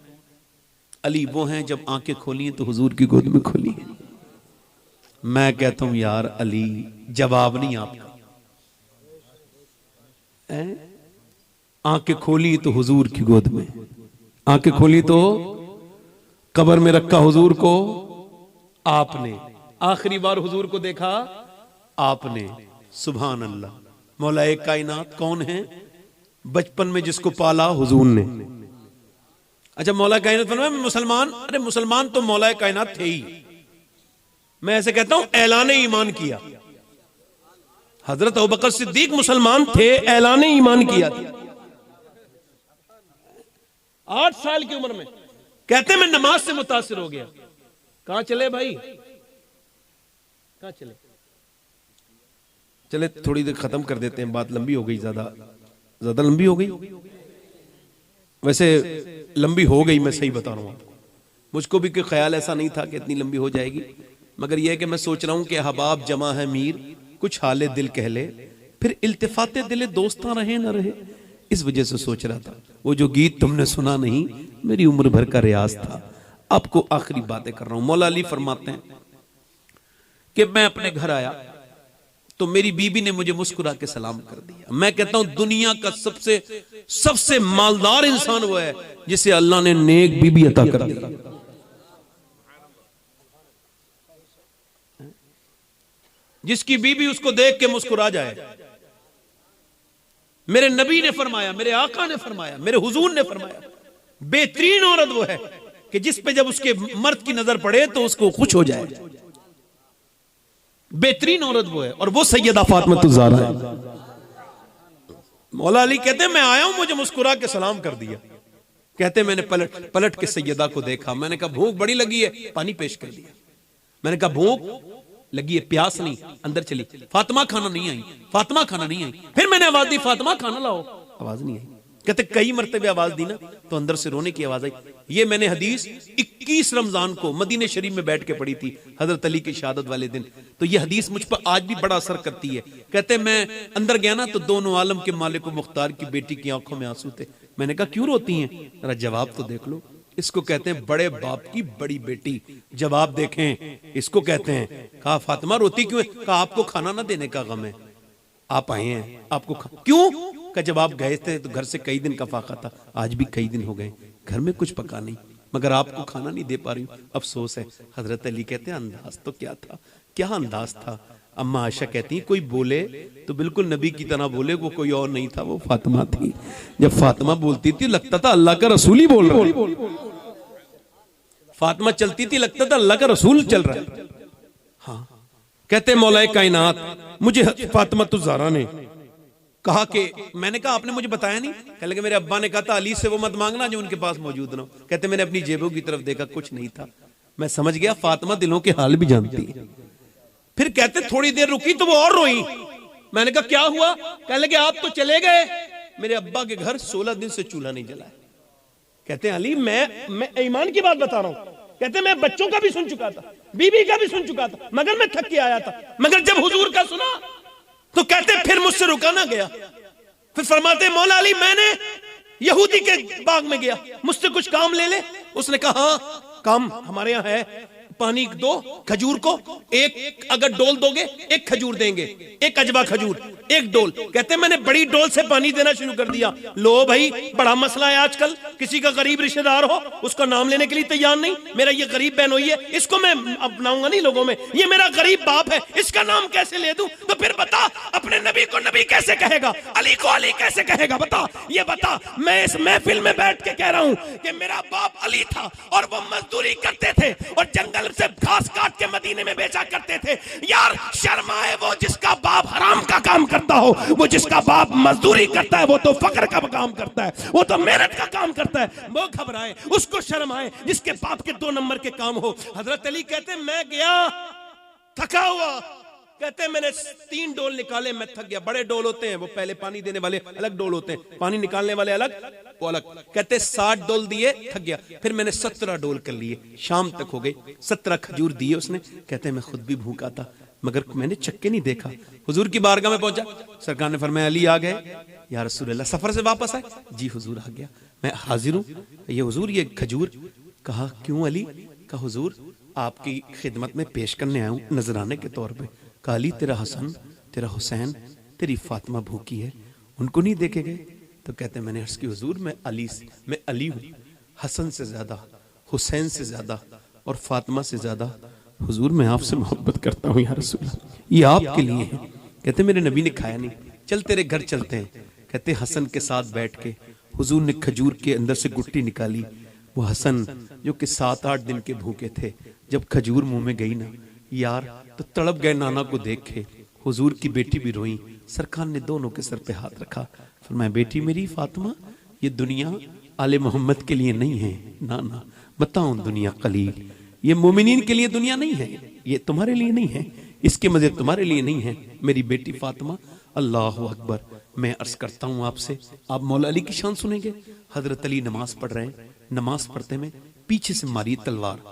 अली वो हैं जब आंखें खोली हैं तो हुजूर की गोद में खोली है। मैं कहता हूं यार अली, जवाब नहीं आपका। आंखें खोली तो हुजूर की गोद में, आंखें खोली तो कब्र में रखा हुजूर को आपने, आखिरी बार हुजूर को देखा आपने। सुभान अल्लाह। मौलाए कायनात कौन है? बचपन में जिसको पाला हुजूर ने। अच्छा मौला कायनात फरमाया मुसलमान, अरे मुसलमान तो मौलाए कायनात थे ही। मैं ऐसे कहता हूं ऐलान ईमान किया। हजरत अबू बकर सिद्दीक मुसलमान थे, ऐलान ईमान किया था 8 साल की उम्र में। कहते मैं नमाज से मुतासिर हो गया। कहां चले भाई, कहां चले? चले थोड़ी देर खत्म कर देते हैं, बात लंबी हो गई, ज्यादा लंबी हो गई। वैसे लंबी हो गई, मैं सही बता रहा हूं आपको। मुझको भी कोई ख्याल ऐसा नहीं था कि इतनी लंबी हो जाएगी, मगर यह है कि मैं सोच रहा हूं कि अहबाब जमा है मीर, कुछ हाले दिल कह ले, फिर इल्तिफाते दिले दोस्तां रहे ना रहे, इस वजह से सोच रहा था। वो जो गीत तुमने सुना नहीं, मेरी उम्र भर का रियाज था। आपको आखिरी बातें कर रहा हूं। मौला अली फरमाते हैं कि मैं अपने घर आया तो मेरी बीबी ने मुझे मुस्कुरा के सलाम कर दिया। मैं कहता हूं दुनिया का सबसे मालदार इंसान वो है जिसे अल्लाह ने नेक बीबी अता कर दी। जिसकी बीबी उसको देख के मुस्कुरा जाए। मेरे नबी ने फरमाया, मेरे आका ने फरमाया, मेरे हुजूर ने फरमाया, बेहतरीन औरत वो है कि जिस पे जब उसके मर्द की नजर पड़े तो उसको खुश हो जाए। बेहतरीन औरत वो है, और वो सैयदा फातिमा ज़हरा है। मौला अली कहते हैं मैं आया हूं, मुझे मुस्कुरा के सलाम कर दिया। कहते मैंने पलट के सैयदा को देखा। मैंने कहा भूख बड़ी लगी है, पानी पेश कर दिया। मैंने कहा भूख लगी है, प्यास नहीं, अंदर चली। फातिमा खाना नहीं आई, फातिमा खाना नहीं आई। फिर मैंने आवाज दी फातिमा खाना लाओ, आवाज नहीं आई। कहते कई मरतबे आवाज दी ना तो अंदर से रोने की आवाज आई। ये मैंने हदीस 21 रमजान को मदीने शरीफ में बैठ के पढ़ी थी, हजरत अली की शहादत वाले दिन। तो ये हदीस मुझ पर आज भी बड़ा असर करती है। कहते मैं अंदर गया ना तो दोनों आलम के मालिक व मुख्तार की बेटी की आंखों में आंसू थे। मैंने कहा क्यों रोती हैं, जरा जवाब तो देख लो। इसको कहते हैं बड़े बाप की बड़ी बेटी, जवाब देखें इसको कहते हैं। कहा फातिमा रोती क्यों है? कहा आपको खाना ना देने का गम है, आप आए हैं आपको क्यों? का जब आप गए थे तो घर से कई दिन का फाका था, आज भी कई दिन हो गए, घर में कुछ पका नहीं, मगर आपको खाना नहीं दे पा रही हूं, अफसोस है। हजरत अली कहते हैं अंदाज तो क्या था, क्या अंदाज था। अम्मा आयशा कहती है कोई बोले तो बिल्कुल नबी की तरह बोले, वो कोई और नहीं था, वो फातिमा थी। जब फातिमा बोलती थी लगता था अल्लाह का रसूल ही बोल रहा है। फातिमा चलती थी लगता था अल्लाह का रसूल चल रहा है। हाँ कहते मौलाए कायनात मुझे फातिमा ज़हरा ने कहा कि मैंने कहा आपने मुझे बताया नहीं। कहने लगे मेरे अब्बा ने कहा था अली से वो मत मांगना जो उनके पास मौजूद ना हो। कहते मैंने अपनी जेबों की तरफ देखा, कुछ नहीं था। मैं समझ गया फातिमा दिलों के हाल भी जानती है। फिर कहते थोड़ी देर रुकी तो वो और रोई। मैंने कहा क्या हुआ? कहने लगे आप तो चले गए, मेरे अब्बा के घर 16 दिन से चूल्हा नहीं जला है। कहते हैं अली मैं ईमान की बात बता रहा हूं। कहते मैं बच्चों का भी सुन चुका था, बीबी का भी सुन चुका था, मगर मैं थक के आया था। मगर जब हुजूर का सुना तो कहते फिर मुझसे रुका ना गया। फिर फरमाते मौला अली मैंने यहूदी के बाग में गया, मुझसे कुछ काम ले ले। उसने कहा हाँ काम हमारे यहाँ है, पानी दो, खजूर को एक अगर डोल दोगे एक खजूर देंगे, एक अजवा खजूर एक डोल। कहते मैंने बड़ी डोल से पानी देना शुरू कर दिया। लो भाई बड़ा मसला है आजकल, किसी का गरीब रिश्तेदार हो उसका नाम लेने के लिए तैयार नहीं। मेरा ये गरीब बहन हुई है, इसको मैं अपनाऊंगा नहीं लोगों में, ये मेरा गरीब बाप है, इसका नाम कैसे ले दूं? तो फिर बता अपने नबी को नबी कैसे कहेगा, अली को अली कैसे कहेगा? बता ये बता। मैं इस महफिल में बैठ के कह रहा हूं कि मेरा बाप अली था और वो मजदूरी करते थे और जंगल से घास काट के मदीने में बेचा करते थे। यार शर्म आए वो जिसका बाप हराम का काम करता हो, वो जिसका बाप मजदूरी करता है, वो तो फक्र का काम करता है, वो तो मेहनत का काम करता है। वो घबराए, उसको शर्म आए जिसके बाप के 2 नंबर के काम हो। हजरत अली कहते मैं गया थका हुआ, कहते हैं मैंने 3 डोल निकाले, मैं थक गया। बड़े डोल होते हैं वो, पहले पानी देने वाले अलग डोल होते हैं, पानी निकालने वाले अलग, वो अलग। कहते 60 डोल दिए, थक गया। फिर मैंने 17 डोल कर लिए, शाम तक हो गई। 17 खजूर दिए उसने। कहते मैं खुद भी भूखा था मगर मैंने चक्के नहीं देखा। हुजूर की बारगाह में पहुंचा, सरकार ने फरमाया अली आ गए। या रसूल अल्लाह सफर से वापस आए? जी हुजूर आ गया, मैं हाजिर हूँ। ये हुजूर ये खजूर। कहा क्यों अली? कहा हुजूर आपकी खिदमत में पेश करने आया हूँ नजराने के तौर पे। कहा अली तेरा हसन, तेरा हुसैन, तेरी फातिमा भूखी है, उनको नहीं देखे गए? तो कहते मैंने अर्ज की हुजूर मैं अली हूँ, हसन से ज्यादा, हुसैन से ज्यादा और फातिमा से ज्यादा हुजूर मैं आपसे मोहब्बत करता हूँ या रसूल, ये आपके लिए है। कहते मेरे नबी ने खाया नहीं, चल तेरे घर चलते हैं। कहते हसन के साथ बैठ के हुजूर ने खजूर के अंदर से गुट्टी निकाली। वो हसन जो कि 7-8 दिन के भूखे थे, जब खजूर मुंह में गई ना यार तो तड़प गए नाना को देख के। हुजूर की बेटी भी रोई। सरकार ने दोनों के सर पे हाथ रखा, फरमाया बेटी मेरी फातिमा, ये दुनिया आले मोहम्मद के लिए नहीं है, ना ना बताऊं दुनिया कलील, ये मोमिनीन के लिए दुनिया नहीं है, ये तुम्हारे लिए नहीं है, इसके मजे तुम्हारे लिए नहीं है मेरी बेटी फातिमा। अल्लाह अकबर। मैं अर्ज करता हूँ आपसे, आप मौला अली की शान सुनेंगे। हजरत अली नमाज पढ़ रहे हैं, नमाज पढ़ते में पीछे से मारी तलवार।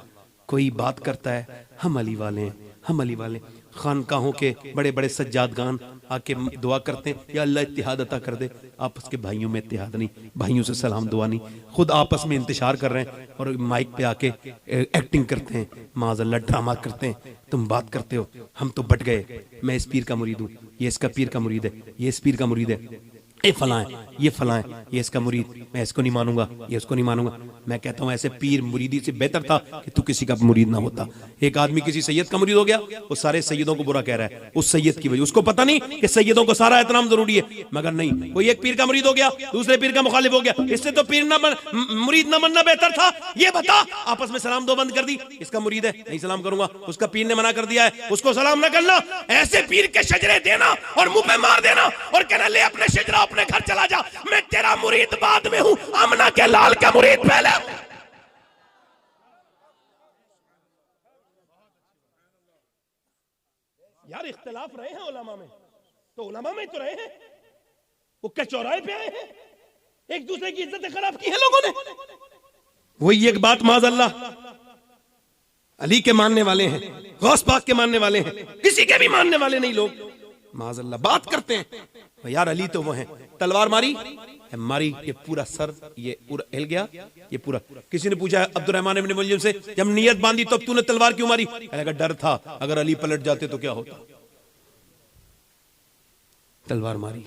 कोई बात करता है हम अली वाले हैं, हम अली वाले। खानकाहों के बड़े बड़े सज्जादगान आके दुआ करते हैं या अल्लाह इत्तिहाद अता कर दे। आपस के भाइयों में इत्तिहाद नहीं, भाइयों से सलाम दुआ नहीं, खुद आपस में इंतशार कर रहे हैं और माइक पे आके एक्टिंग करते हैं, माज़अल्लाह ड्रामा करते हैं। तुम बात करते हो हम तो बट गए, मैं इस पीर का मुरीद हूँ, ये इसका पीर का मुरीद है, ये इस पीर का मुरीद है, ये फलां है, ये फलां है, ये इसका मुरीद, मैं इसको नहीं मानूंगा, ये उसको नहीं मानूंगा। मैं कहता हूं ऐसे पीर मुरीदी से बेहतर था कि तू किसी का मुरीद ना होता। एक आदमी किसी सैयद का मुरीद हो गया, वो सारे सैयदों को बुरा कह रहा है उस सैयद की वजह। उसको पता नहीं कि सैयदों को सारा एहतराम जरूरी है, मगर नहीं, कोई एक पीर का मुरीद हो गया, दूसरे पीर का मुखालिफ हो गया, इससे तो पीर ना मुरीद ना बनना बेहतर था। ये बता, आपस में सलाम दो बंद कर दी, इसका मुरीद है नहीं सलाम करूंगा, उसका पीर ने मना कर दिया है उसको सलाम ना करना। ऐसे पीर के शजरे देना और मुंह पे मार देना और कहना ले अपने शजरा अपने घर चला जा, मैं तेरा मुरीद बाद में हूं, आमना के लाल का मुरीद पहले। यार इख्तिलाफ रहे हैं उलमा में, तो उलमा में तो रहे हैं, वो क्या चौराहे पे आए हैं, एक दूसरे की इज्जत खराब की है लोगों ने। वही एक बात माज़अल्लाह अली के मानने वाले हैं, गौस पाक के मानने वाले हैं, किसी के भी मानने वाले नहीं लोग माज़अल्लाह बात करते हैं यार अली तो वो हैं, तलवार मारी, ये पूरा सर ये पूरा हिल गया, ये पूरा। किसी ने पूछा अब्दुर्रहमान इब्न मुलजिम से, जब नियत बांधी तो तूने तलवार क्यों मारी? कहने डर था अगर अली पलट जाते तो क्या होता। तलवार मारी,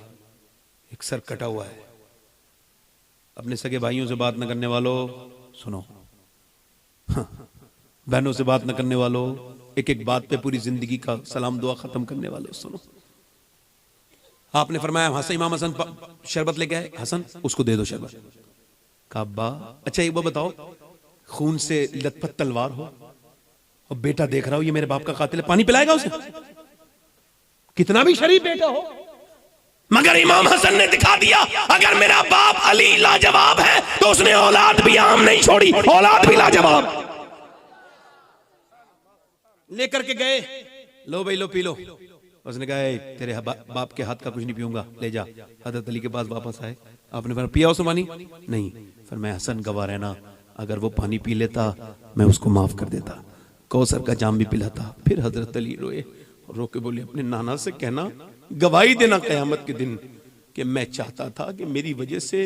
एक सर कटा हुआ है। अपने सगे भाइयों से बात न करने वालों सुनो, बहनों से बात न करने वालों, एक एक बात पे पूरी जिंदगी का सलाम दुआ खत्म करने वालों सुनो। आपने फरमाया हसन, इमाम हसन शरबत लेके आए, हसन उसको दे दो शरबत। काबा अच्छा एक बात बताओ, खून से लथपथ तलवार हो और बेटा देख रहा हो ये मेरे बाप का कातिल है, पानी पिलाएगा उसे? कितना भी शरीफ बेटा हो, मगर इमाम हसन ने दिखा दिया अगर मेरा बाप अली लाजवाब है तो उसने औलाद भी आम नहीं छोड़ी, औलाद भी लाजवाब। लेकर के गए, लो भाई लो पी लो। उसने कहा तेरे बाप के हाथ का कुछ नहीं पीऊंगा, ले जा। हजरत अली के पास वापस आए, आपने फिर पिया उसने पानी? नहीं। फिर मैं हसन गवाह रहना, अगर वो पानी पी लेता मैं उसको माफ कर देता, कौसर का जाम भी पिलाता। फिर हजरत अली रोए, रो के बोले अपने नाना से कहना, गवाही देना कयामत के दिन कि मैं चाहता था कि मेरी वजह से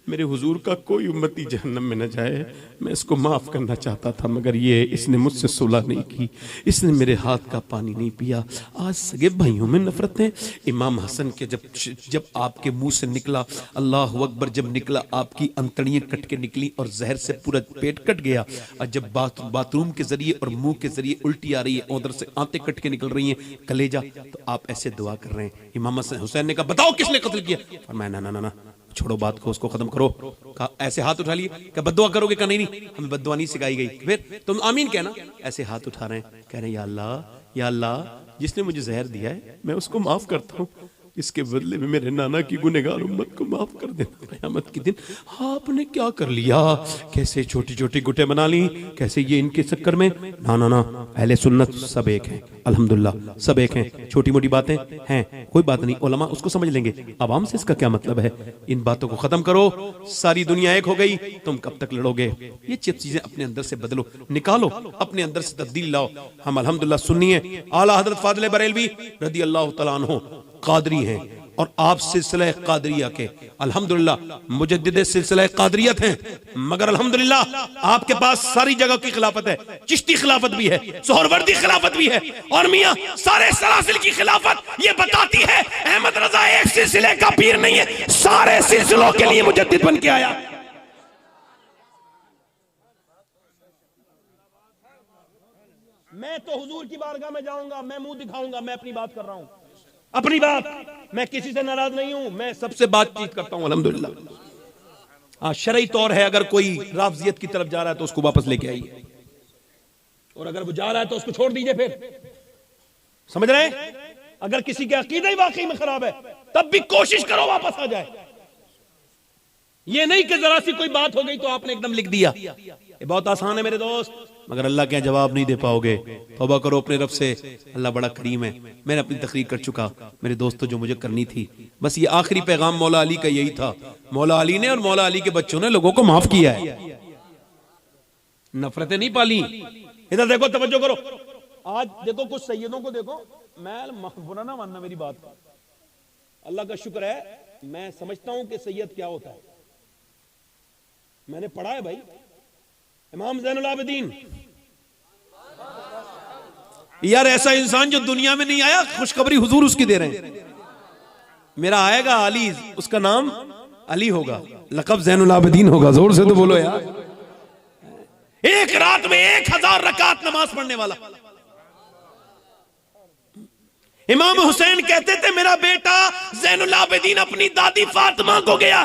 मेरे हुजूर का कोई उम्मती जहन्नम में न जाए, मैं इसको माफ करना चाहता था, मगर ये इसने मुझसे सुलह नहीं की, इसने मेरे हाथ का पानी नहीं पिया। आज सगे भाइयों में नफरत है। इमाम हसन के जब आपके मुंह से निकला अल्लाह अकबर, जब निकला आपकी अंतड़ियां कट के निकली और जहर से पूरा पेट कट गया, और जब बाथरूम के जरिए और मुंह के जरिए उल्टी आ रही है, उधर से आंतें कट के निकल रही हैं, कलेजा, तो आप ऐसे दुआ कर रहे हैं। इमाम हुसैन ने कहा बताओ किसने कत्ल किया? फरमाया ना ना ना छोड़ो बात को, उसको खत्म करो। कहा ऐसे हाथ उठा लिए, क्या बद्दुआ करोगे? कहा नहीं हमें बद्दुआ नहीं सिखाई गई। फिर तुम आमीन कहना। ऐसे हाथ उठा रहे हैं, कह रहे हैं या अल्लाह जिसने मुझे जहर दिया है मैं उसको माफ करता हूँ, इसके बदले में मेरे नाना की गुनहगार उम्मत को माफ कर देना। क़यामत के दिन आपने क्या कर लिया, कैसे छोटी छोटी गुटें बना ली, कैसे ये इनके चक्कर में। ना ना ना, अहले सुन्नत सब एक हैं, अल्हम्दुलिल्लाह सब एक हैं। छोटी मोटी बातें हैं कोई बात नहीं, उलमा उसको समझ लेंगे, आवाम से इसका क्या मतलब है। इन बातों को खत्म करो, सारी दुनिया एक हो गई, तुम कब तक लड़ोगे। ये चीजें अपने अंदर से बदलो, निकालो, अपने अंदर से तब्दील लाओ। हम अल्हम्दुलिल्लाह सुन्नी है, आला हजरत फाजिल बरेलवी रदी अल्लाह तआला अन्हु कादरी हैं, और आप सिलसिला कादरिया के अल्हम्दुलिल्लाह मुजद्दिद सिलसिला कादरियत हैं। मगर अल्हम्दुलिल्लाह आपके पास सारी जगह की खिलाफत है, चिश्ती खिलाफत भी है, सोहरवर्दी खिलाफत भी है, और मियां सारे सलासिल की खिलाफत ये बताती है अहमद रजा एक सिलसिले का पीर नहीं है, सारे सिलसिलों के लिए मुजद्दिद बन के आया। मैं तो हुजूर की बारगाह में जाऊंगा, मैं मुंह दिखाऊंगा, मैं अपनी बात कर रहा हूं, अपनी बात, मैं किसी से नाराज नहीं हूं, मैं सबसे बातचीत करता हूं अल्हम्दुलिल्लाह। हाँ, शरई तौर है, अगर कोई राफजियत की तरफ जा रहा है तो उसको वापस लेके आइए, और अगर वो जा रहा है तो उसको छोड़ दीजिए। फिर समझ रहे हैं, अगर किसी के अकीदा ही वाकई में खराब है तब भी कोशिश करो वापस आ जाए। ये नहीं कि जरा सी कोई बात हो गई तो आपने एकदम लिख दिया। ये बहुत आसान है मेरे दोस्त, मगर अल्लाह के जवाब नहीं दे पाओगे। तौबा करो अपने रब से, अल्लाह बड़ा करीम है। मैंने अपनी तकरीर कर चुका मेरे दोस्तों, जो मुझे करनी थी। बस ये आखिरी पैगाम मौला अली का यही था। मौला अली ने और मौला अली के बच्चों ने लोगों को माफ किया है, नफरतें नहीं पाली। इधर देखो, तवज्जो करो। आज देखो कुछ सैयदों को देखो, मैं बुरा ना मानना मेरी बात का, अल्लाह का शुक्र है मैं समझता हूं कि सैयद क्या होता है, मैंने पढ़ा है भाई। इमाम ज़ैनुल आबिदीन, यार ऐसा इंसान जो दुनिया में नहीं आया, खुशखबरी हुजूर उसकी दे रहे हैं। मेरा आएगा अली, उसका नाम अली होगा, लक़ब ज़ैनुल आबिदीन होगा। जोर से तो बोलो यार। एक रात में 1000 रकात नमाज पढ़ने वाला। इमाम हुसैन कहते थे मेरा बेटा ज़ैनुल आबिदीन अपनी दादी फातिमा को गया,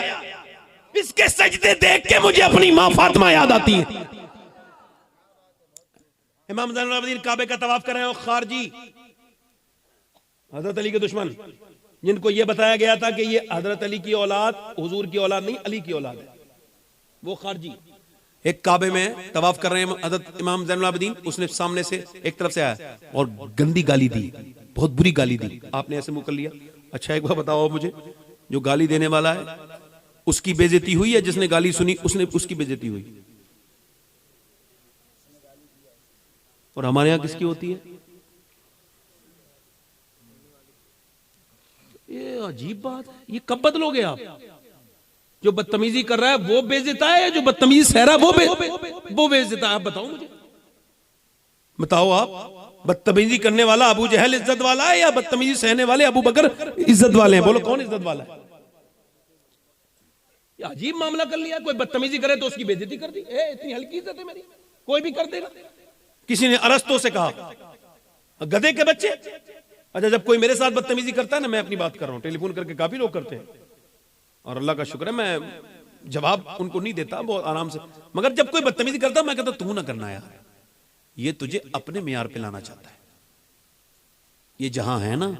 इसके सजदे देख के मुझे अपनी मां फातिमा याद आती है। इमाम ज़ैनुल आबिदीन काबे का तवाफ कर रहे हैं, और खारजी हजरत अली के दुश्मन, जिनको यह बताया गया था कि ये हजरत अली की औलाद हुजूर की औलाद नहीं, अली की औलाद है, वो खारजी एक काबे में तवाफ कर रहे हैं। हजरत इमाम ज़ैनुल आबिदीन, उसने सामने से एक तरफ से आया और गंदी गाली दी, बहुत बुरी गाली दी। आपने ऐसे मुंह कर लिया। अच्छा एक बार बताओ मुझे, जो गाली देने वाला है उसकी बेइज्जती हुई या जिसने गाली सुनी उसने उसकी बेइज्जती हुई? और हमारे यहां किसकी होती है? ये अजीब बात है, ये कब बदलोगे आप? जो बदतमीजी कर रहा है वो बेइज्जत है, या जो बदतमीजी सह रहा है वो बेइज्जत है? आप बताओ मुझे, बताओ आप। बदतमीजी करने वाला अबू जहल इज्जत वाला है, या बदतमीजी सहने वाले अबू बकर इज्जत वाले हैं? बोलो कौन इज्जत वाला है? अजीब मामला कर लिया। कोई बदतमीजी करे तो उसकी बेइज्जती कर दी। इतनी हल्की इज्जत है मेरी, कोई भी कर देगा। किसी ने अरस्तों से कहा, गधे के बच्चे। अच्छा, जब कोई मेरे साथ बदतमीजी करता है ना, मैं अपनी बात कर रहा हूं, टेलीफोन करके काफी लोग करते हैं, और अल्लाह का शुक्र है मैं जवाब उनको नहीं देता, बहुत आराम से। मगर जब कोई बदतमीजी करता मैं कहता तू ना करना यार, ये तुझे अपने मियार पे लाना चाहता है, ये जहां है ना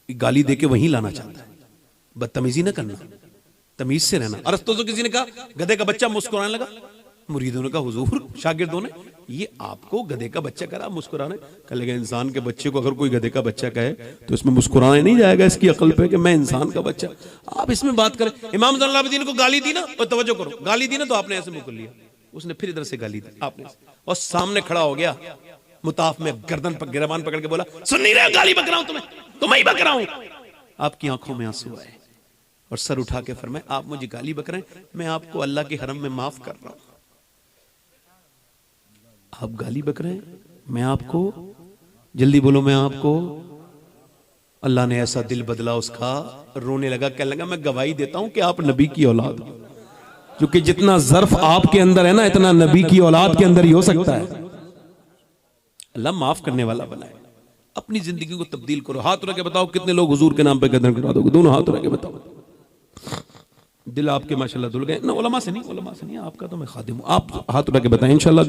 गाली दे के वहीं लाना चाहता है। बदतमीजी ना करना, तमीज से रहना। अरस्तों से किसी ने कहा गधे का बच्चा, मुस्कुराने लगा। मुरीदों ने कहा हुजूर, शागिर्दों ने, ये आपको गधे का बच्चा करा मुस्कुराने? कह लगे इंसान के बच्चे को अगर कोई गधे का बच्चा कहे तो इसमें मुस्कुराने नहीं जाएगा इसकी अकल पे कि मैं इंसान का बच्चा। आप इसमें बात करें। इमाम ज़ैनुल आबिदीन को गाली दी ना, और तवज्जो करो, गाली दी ना तो आपने ऐसे मुंह कर लिया, उसने फिर इधर से गाली दी आपने, और सामने खड़ा हो गया मुताफ में, गर्दन पर गिरबान पकड़ के बोला, सुन नहीं रहे, गाली बक रहा हूं तुम्हें ही बक रहा हूं। आपकी आंखों में आंसू आए और सर उठा के फरमाए, आप मुझे गाली बक रहे हैं, मैं आपको अल्लाह के हरम में माफ कर रहा हूं। आप गाली बक रहे हैं, मैं आपको, जल्दी बोलो, मैं आपको। अल्लाह ने ऐसा दिल बदला उसका, रोने लगा, कहने लगा मैं गवाही देता हूं कि आप नबी की औलाद हो, क्योंकि जितना ज़र्फ आपके अंदर है ना, इतना नबी की औलाद के अंदर ही हो सकता है। अल्लाह माफ करने वाला बनाए। अपनी जिंदगी को तब्दील करो। हाथ उठा के बताओ कितने लोग हुजूर के नाम पे गर्दन कटवा दोगे? दोनों हाथ उठा के बताओ। दिल आपके माशाल्लाह धुल गए ना, उलमा से नहीं, उलमा से नहीं, आपका तो मैं खादिम हूं। आप हाथ उठा के बताएं, इंशाल्लाह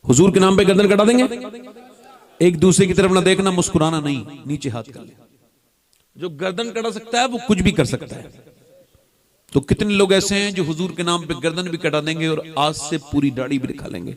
हुजूर के नाम पे गर्दन कटा देंगे। एक दूसरे की तरफ ना देखना, मुस्कुराना नहीं, नीचे हाथ कर ले। जो गर्दन कटा सकता है वो कुछ भी कर सकता है। तो कितने लोग ऐसे हैं जो हुजूर के नाम पे गर्दन भी कटा देंगे और आज से पूरी दाढ़ी भी दिखा लेंगे।